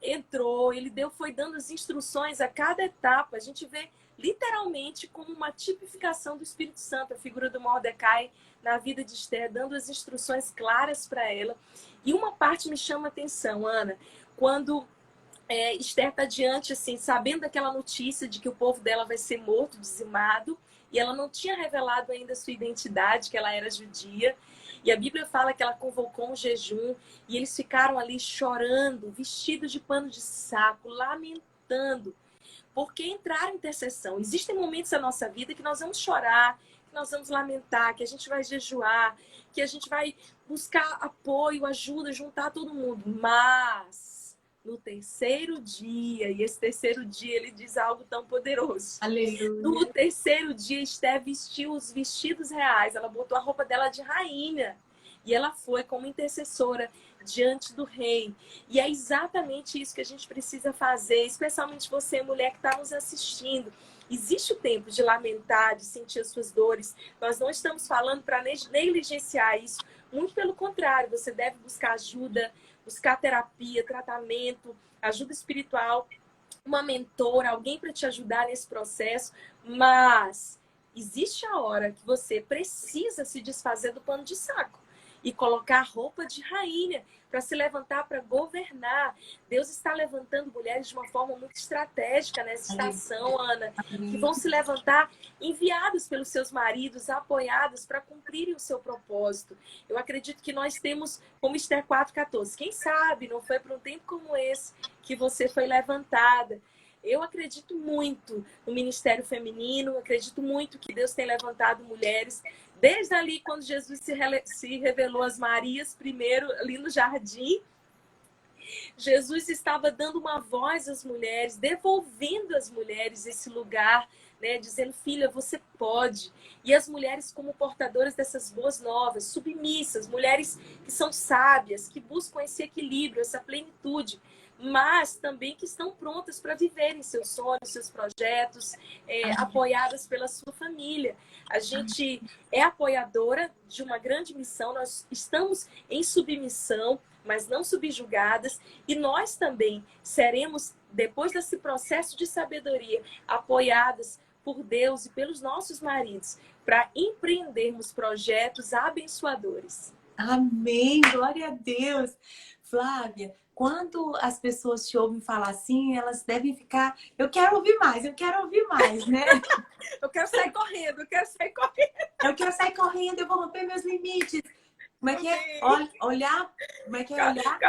entrou, foi dando as instruções a cada etapa. A gente vê literalmente como uma tipificação do Espírito Santo, a figura do Mordecai na vida de Esther, dando as instruções claras para ela. E uma parte me chama a atenção, Ana, quando Esther está diante, assim, sabendo daquela notícia de que o povo dela vai ser morto, dizimado, e ela não tinha revelado ainda a sua identidade, que ela era judia. E a Bíblia fala que ela convocou um jejum, e eles ficaram ali chorando, vestidos de pano de saco, lamentando, porque entraram em intercessão. Existem momentos na nossa vida que nós vamos chorar, que nós vamos lamentar, que a gente vai jejuar, que a gente vai buscar apoio, ajuda, juntar todo mundo. Mas no terceiro dia, e esse terceiro dia ele diz algo tão poderoso. Aleluia. No terceiro dia, Esther vestiu os vestidos reais, ela botou a roupa dela de rainha e ela foi como intercessora diante do rei. E é exatamente isso que a gente precisa fazer, especialmente você, mulher que está nos assistindo. Existe o tempo de lamentar, de sentir as suas dores. Nós não estamos falando para negligenciar isso. Muito pelo contrário, você deve buscar ajuda, buscar terapia, tratamento, ajuda espiritual, uma mentora, alguém para te ajudar nesse processo. Mas existe a hora que você precisa se desfazer do pano de saco e colocar roupa de rainha para se levantar, para governar. Deus está levantando mulheres de uma forma muito estratégica nessa estação, Ana, que vão se levantar enviadas pelos seus maridos, apoiadas para cumprirem o seu propósito. Eu acredito que nós temos, como Esther 4,14, quem sabe não foi para um tempo como esse que você foi levantada. Eu acredito muito no ministério feminino, acredito muito que Deus tem levantado mulheres. Desde ali, quando Jesus se revelou às Marias, primeiro ali no jardim, Jesus estava dando uma voz às mulheres, devolvendo às mulheres esse lugar, né, dizendo, filha, você pode. E as mulheres como portadoras dessas boas novas, submissas, mulheres que são sábias, que buscam esse equilíbrio, essa plenitude, mas também que estão prontas para viverem seus sonhos, seus projetos, apoiadas pela sua família. A gente é apoiadora de uma grande missão, nós estamos em submissão, mas não subjugadas, e nós também seremos, depois desse processo de sabedoria, apoiadas por Deus e pelos nossos maridos, para empreendermos projetos abençoadores. Amém, glória a Deus. Flávia, quando as pessoas te ouvem falar assim, elas devem ficar, eu quero ouvir mais, né? Eu quero sair correndo, eu quero sair correndo. Eu quero sair correndo, eu vou romper meus limites. Como é que é? Olhar, como é que é olhar?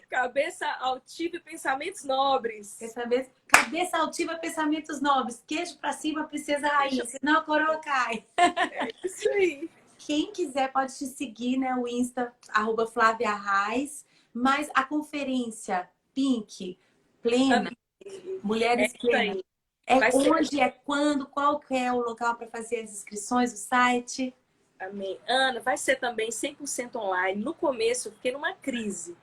Cabeça altiva e pensamentos nobres. Cabeça altiva, pensamentos nobres. Queijo pra cima, princesa rainha, senão a coroa cai. É isso aí. Quem quiser pode te seguir, né? O Insta, @FláviaRaiz. Mas a conferência Pink, plena, Mulheres Plenas, onde, é quando, qual que é o local para fazer as inscrições, o site? Amém. Ana, vai ser também 100% online. No começo eu fiquei numa crise.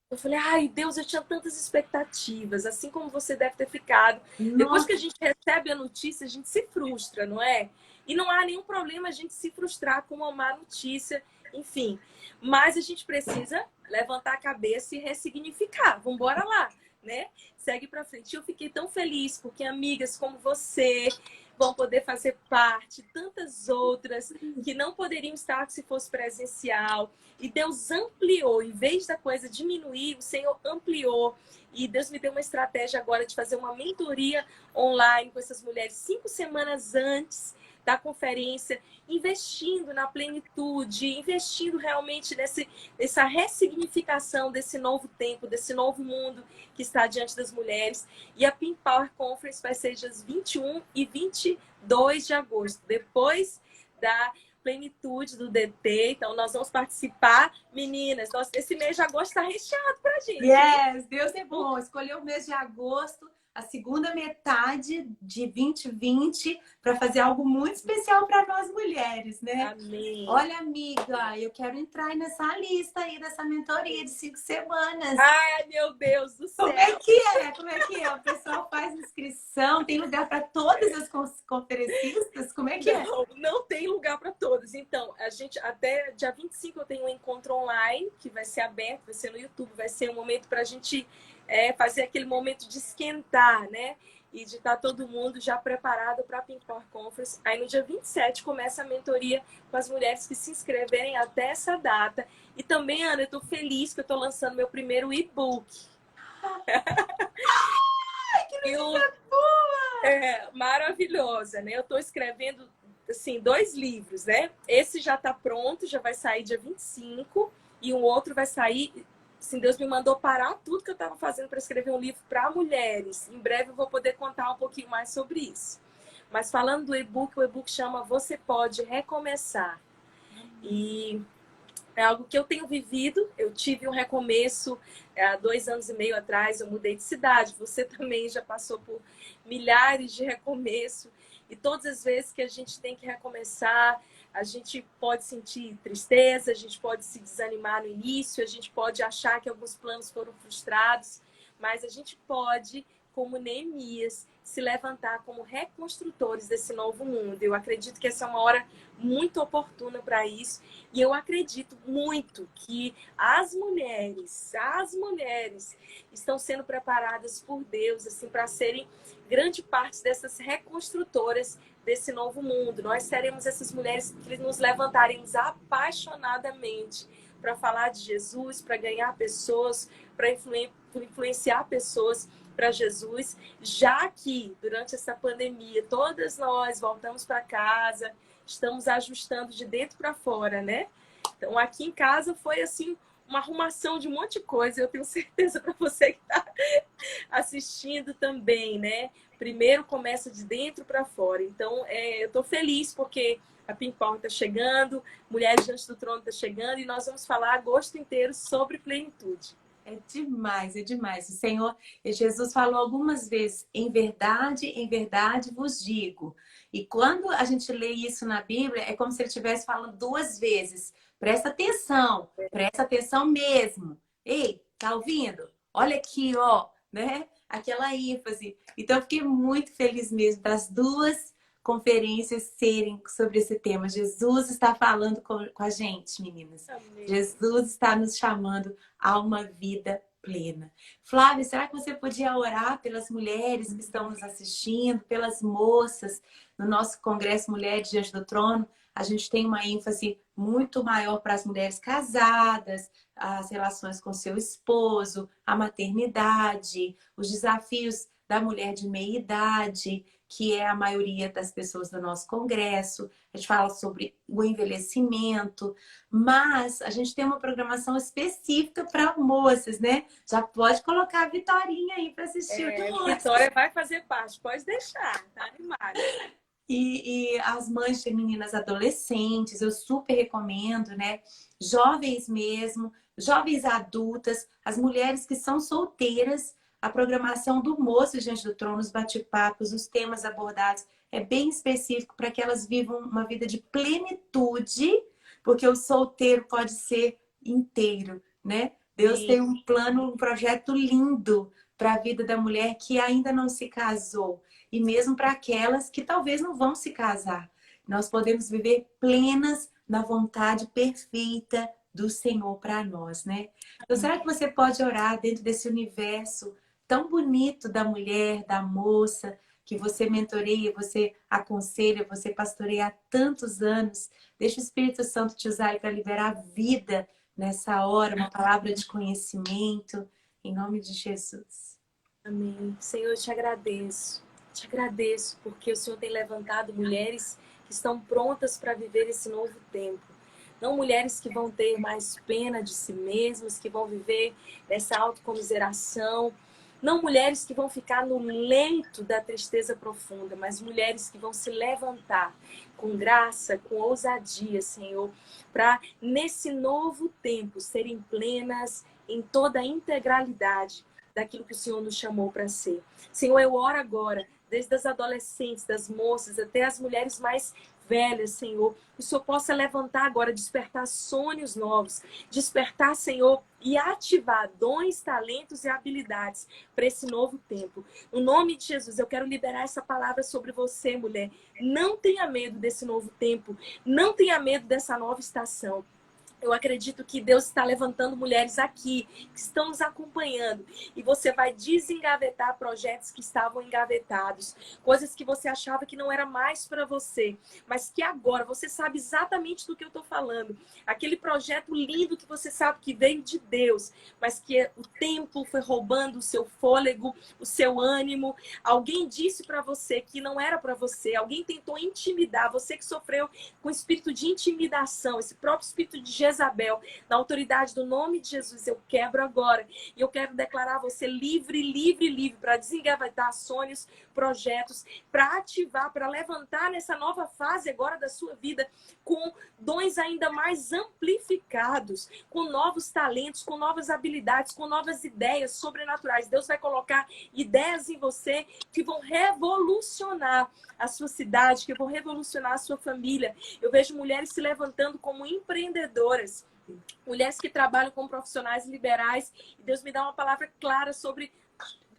Eu falei, ai Deus, eu tinha tantas expectativas, assim como você deve ter ficado. Nossa. Depois que a gente recebe a notícia, a gente se frustra, não é? E não há nenhum problema a gente se frustrar com uma má notícia, enfim. Mas a gente precisa levantar a cabeça e ressignificar. Vamos embora lá, né? Segue pra frente. Eu fiquei tão feliz porque amigas como você, vão poder fazer parte, tantas outras que não poderiam estar se fosse presencial. E Deus ampliou, em vez da coisa diminuir, o Senhor ampliou. E Deus me deu uma estratégia agora de fazer uma mentoria online com essas mulheres 5 semanas antes da conferência, investindo na plenitude, investindo realmente nessa ressignificação desse novo tempo, desse novo mundo que está diante das mulheres. E a Pink Power Conference vai ser dias 21 e 22 de agosto, depois da plenitude do DT. Então, nós vamos participar. Meninas, esse mês de agosto está recheado pra gente. Yes, Deus é bom. Escolheu o mês de agosto, a segunda metade de 2020, para fazer algo muito especial para nós mulheres, né? Amém. Olha, amiga, eu quero entrar nessa lista aí dessa mentoria de 5 semanas. Ai, meu Deus do céu. Como é que é? Como é que é? O pessoal faz inscrição, tem lugar para todas as conferencistas? Como é que é? Não tem lugar para todas. Então, a gente até dia 25 eu tenho um encontro online que vai ser aberto, vai ser no YouTube, vai ser um momento para a gente fazer aquele momento de esquentar, né? E de estar todo mundo já preparado para a Pink Power Conference. Aí no dia 27 começa a mentoria com as mulheres que se inscreverem até essa data. E também, Ana, eu estou feliz que eu estou lançando meu primeiro e-book. Ai, que notícia boa! Maravilhosa, né? Eu estou escrevendo, assim, 2 livros, né? Esse já está pronto, já vai sair dia 25. E um outro vai sair... Assim, Deus me mandou parar tudo que eu estava fazendo para escrever um livro para mulheres. Em breve eu vou poder contar um pouquinho mais sobre isso. Mas falando do e-book, o e-book chama Você Pode Recomeçar. E é algo que eu tenho vivido. Eu tive um recomeço há 2 anos e meio atrás. Eu mudei de cidade. Você também já passou por milhares de recomeços. E todas as vezes que a gente tem que recomeçar, a gente pode sentir tristeza, a gente pode se desanimar no início, a gente pode achar que alguns planos foram frustrados, mas a gente pode, como Neemias, se levantar como reconstrutores desse novo mundo. Eu acredito que essa é uma hora muito oportuna para isso. E eu acredito muito que as mulheres estão sendo preparadas por Deus assim, para serem grande parte dessas reconstrutoras desse novo mundo. Nós seremos essas mulheres que nos levantaremos apaixonadamente para falar de Jesus, para ganhar pessoas, para influenciar pessoas para Jesus, já que durante essa pandemia todas nós voltamos para casa, estamos ajustando de dentro para fora, né? Então aqui em casa foi assim uma arrumação de um monte de coisa. Eu tenho certeza para você que está assistindo também, né? Primeiro começa de dentro para fora. Então eu estou feliz porque a Pink Power está chegando, Mulheres Diante do Trono está chegando e nós vamos falar agosto inteiro sobre plenitude. É demais, é demais. O Senhor, Jesus falou algumas vezes, em verdade vos digo. E quando a gente lê isso na Bíblia, é como se ele estivesse falando 2 vezes. Presta atenção mesmo. Ei, tá ouvindo? Olha aqui, ó, né? Aquela ênfase. Então, eu fiquei muito feliz mesmo das 2 conferências serem sobre esse tema. Jesus está falando com a gente, meninas. Amém. Jesus está nos chamando a uma vida plena. Flávia, será que você podia orar pelas mulheres que estão nos assistindo, pelas moças no nosso Congresso Mulheres Diante do Trono? A gente tem uma ênfase muito maior para as mulheres casadas, as relações com seu esposo, a maternidade, os desafios da mulher de meia idade, que é a maioria das pessoas do nosso congresso. A gente fala sobre o envelhecimento, mas a gente tem uma programação específica para moças, né? Já pode colocar a Vitorinha aí para assistir o do moço. Vitória vai fazer parte, pode deixar, tá animada. E as mães de meninas adolescentes, eu super recomendo, né? Jovens mesmo, jovens adultas, as mulheres que são solteiras, a programação do Moço Diante do Trono, os bate-papos, os temas abordados é bem específico para que elas vivam uma vida de plenitude, porque o solteiro pode ser inteiro, né? Deus tem um plano, um projeto lindo para a vida da mulher que ainda não se casou e mesmo para aquelas que talvez não vão se casar. Nós podemos viver plenas na vontade perfeita do Senhor para nós, né? Então, será que você pode orar dentro desse universo tão bonito da mulher, da moça, que você mentoreia, você aconselha, você pastoreia há tantos anos. Deixa o Espírito Santo te usar para liberar vida nessa hora, uma palavra de conhecimento, em nome de Jesus. Amém. Senhor, eu te agradeço. Te agradeço porque o Senhor tem levantado mulheres que estão prontas para viver esse novo tempo. Não mulheres que vão ter mais pena de si mesmas, que vão viver nessa autocomiseração. Não mulheres que vão ficar no leito da tristeza profunda, mas mulheres que vão se levantar com graça, com ousadia, Senhor, para nesse novo tempo serem plenas em toda a integralidade daquilo que o Senhor nos chamou para ser. Senhor, eu oro agora, desde as adolescentes, das moças, até as mulheres mais velhas, Senhor, que o Senhor possa levantar agora, despertar sonhos novos, despertar, Senhor, e ativar dons, talentos e habilidades para esse novo tempo. No nome de Jesus, eu quero liberar essa palavra sobre você, mulher. Não tenha medo desse novo tempo, não tenha medo dessa nova estação. Eu acredito que Deus está levantando mulheres aqui, que estão nos acompanhando. E você vai desengavetar projetos que estavam engavetados. Coisas que você achava que não era mais para você. Mas que agora você sabe exatamente do que eu estou falando. Aquele projeto lindo que você sabe que veio de Deus. Mas que o tempo foi roubando o seu fôlego, o seu ânimo. Alguém disse para você que não era para você. Alguém tentou intimidar. Você que sofreu com o espírito de intimidação. Esse próprio espírito de Jezabel, na autoridade do nome de Jesus, eu quebro agora. E eu quero declarar você livre, livre, livre para desengavetar sonhos, projetos, para ativar, para levantar nessa nova fase agora da sua vida com dons ainda mais amplificados, com novos talentos, com novas habilidades, com novas ideias sobrenaturais. Deus vai colocar ideias em você que vão revolucionar a sua cidade, que vão revolucionar a sua família. Eu vejo mulheres se levantando como empreendedoras, mulheres que trabalham com profissionais liberais, e Deus me dá uma palavra clara sobre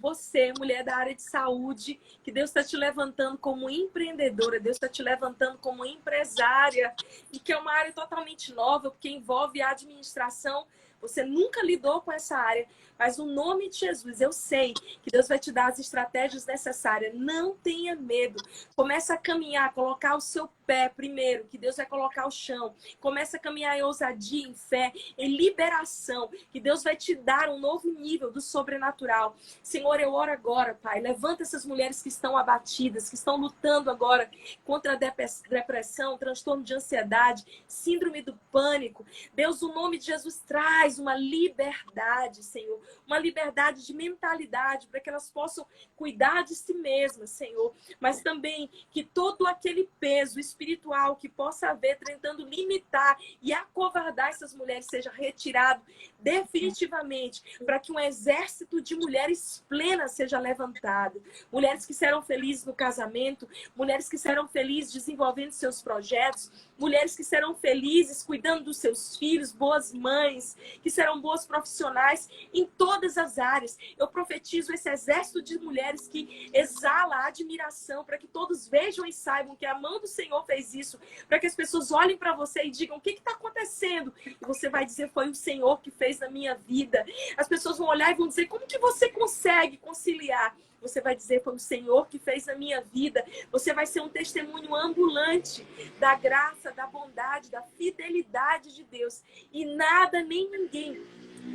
você, mulher da área de saúde, que Deus está te levantando como empreendedora, Deus está te levantando como empresária, e que é uma área totalmente nova, porque envolve a administração. Você nunca lidou com essa área, mas no nome de Jesus, eu sei que Deus vai te dar as estratégias necessárias. Não tenha medo. Começa a caminhar, colocar o seu pé primeiro, que Deus vai colocar o chão. Começa a caminhar em ousadia, em fé, em liberação, que Deus vai te dar um novo nível do sobrenatural. Senhor, eu oro agora, Pai. Levanta essas mulheres que estão abatidas, que estão lutando agora contra a depressão, transtorno de ansiedade, síndrome do pânico. Deus, o nome de Jesus traz uma liberdade, Senhor. Uma liberdade de mentalidade para que elas possam cuidar de si mesmas, Senhor. Mas também que todo aquele peso espiritual que possa haver tentando limitar e acovardar essas mulheres seja retirado definitivamente, para que um exército de mulheres plenas seja levantado. Mulheres que serão felizes no casamento, mulheres que serão felizes desenvolvendo seus projetos, mulheres que serão felizes cuidando dos seus filhos, boas mães, que serão boas profissionais em todas as áreas. Eu profetizo esse exército de mulheres que exala a admiração, para que todos vejam e saibam que a mão do Senhor fez isso, para que as pessoas olhem para você e digam: o que está acontecendo? E você vai dizer: foi o Senhor que fez na minha vida. As pessoas vão olhar e vão dizer: como que você consegue conciliar? Você vai dizer: foi o Senhor que fez na minha vida. Você vai ser um testemunho ambulante da graça, da bondade, da fidelidade de Deus. E nada nem ninguém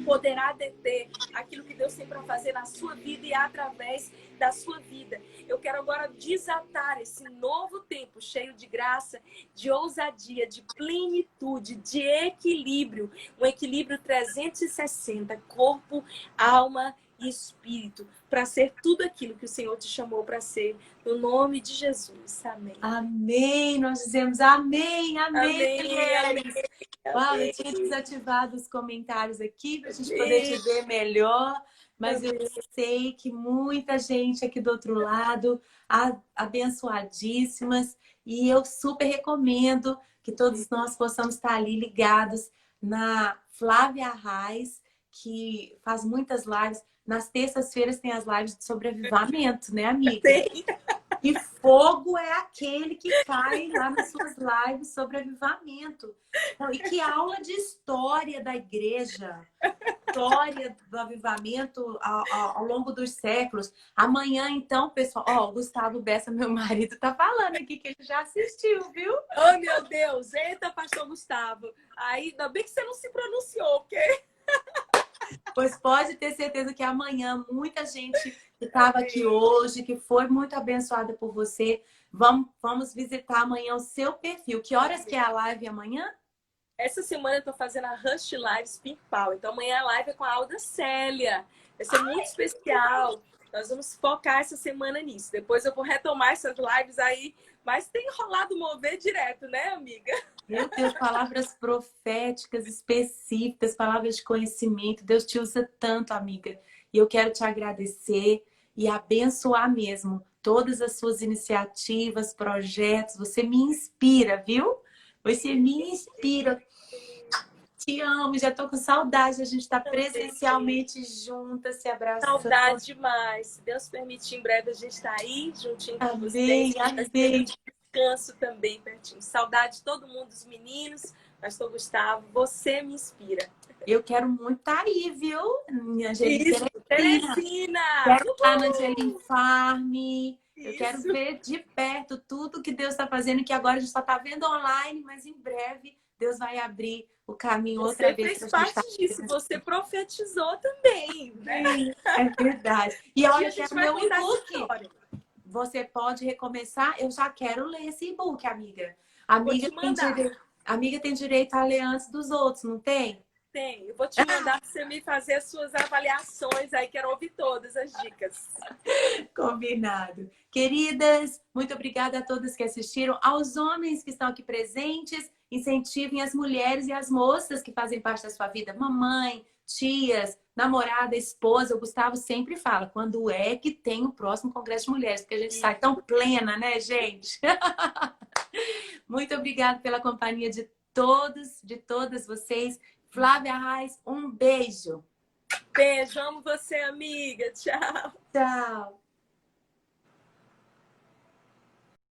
poderá deter aquilo que Deus tem para fazer na sua vida e através da sua vida. Eu quero agora desatar esse novo tempo cheio de graça, de ousadia, de plenitude, de equilíbrio. Um equilíbrio 360, corpo, alma e espírito, para ser tudo aquilo que o Senhor te chamou para ser, no nome de Jesus. Amém. Amém. Nós dizemos amém, amém. Amém, amém. Uau, eu tinha desativado os comentários aqui para a gente poder te ver melhor, mas eu sei que muita gente aqui do outro lado, abençoadíssimas, e eu super recomendo que todos nós possamos estar ali ligados na Flávia Arraes, que faz muitas lives. Nas terças-feiras tem as lives sobre avivamento, né, amiga? Tem. E fogo é aquele que cai lá nas suas lives sobre avivamento. E que aula de história da igreja. história do avivamento ao longo dos séculos. Amanhã, então, pessoal, ó, o Gustavo Bessa, meu marido, tá falando aqui que ele já assistiu, viu? Oh, meu Deus! Eita, pastor Gustavo! Aí, ainda bem que você não se pronunciou, porque... Pois pode ter certeza que amanhã muita gente que estava aqui hoje, que foi muito abençoada por você, vamos visitar amanhã o seu perfil. Que horas que é a live amanhã? Essa semana eu tô fazendo a Rush Lives Pimpal. Então amanhã a live é com a Alda Célia. Vai ser muito especial. Nós vamos focar essa semana nisso. Depois eu vou retomar essas lives aí. Mas tem rolado mover direto, né, amiga? Meu Deus, palavras proféticas específicas, palavras de conhecimento. Deus te usa tanto, amiga. E eu quero te agradecer e abençoar mesmo todas as suas iniciativas, projetos. Você me inspira, viu? Você me inspira. Te amo, já tô com saudade. A gente tá presencialmente juntas, se abraçando. Saudade demais. Se Deus permitir, em breve a gente tá aí juntinho com Amém, vocês. amém. Descanso também pertinho. Saudade de todo mundo, dos meninos. Pastor Gustavo, você me inspira. Eu quero muito estar aí, viu? Minha Angelique Teresina! Quero estar na Angelim Farm. Eu quero Isso. ver de perto tudo que Deus está fazendo, que agora a gente só está vendo online, mas em breve Deus vai abrir o caminho outra vez. Você fez parte disso, você profetizou também, né? É verdade. E olha, eu quero meu contar e-book. Você pode recomeçar? Eu já quero ler esse e-book, amiga. Amiga tem direito a ler antes dos outros, não tem? Tem. Eu vou te mandar para você me fazer as suas avaliações aí, quero ouvir todas as dicas. Combinado. Queridas, muito obrigada a todas que assistiram. Aos homens que estão aqui presentes, incentivem as mulheres e as moças que fazem parte da sua vida. Mamãe, tias, namorada, esposa. O Gustavo sempre fala, quando é que tem o próximo Congresso de Mulheres? Porque a gente sai tão plena, né, gente? Muito obrigada pela companhia de todos, de todas vocês. Flávia Reis, um beijo. Beijo, amo você, amiga. Tchau. Tchau.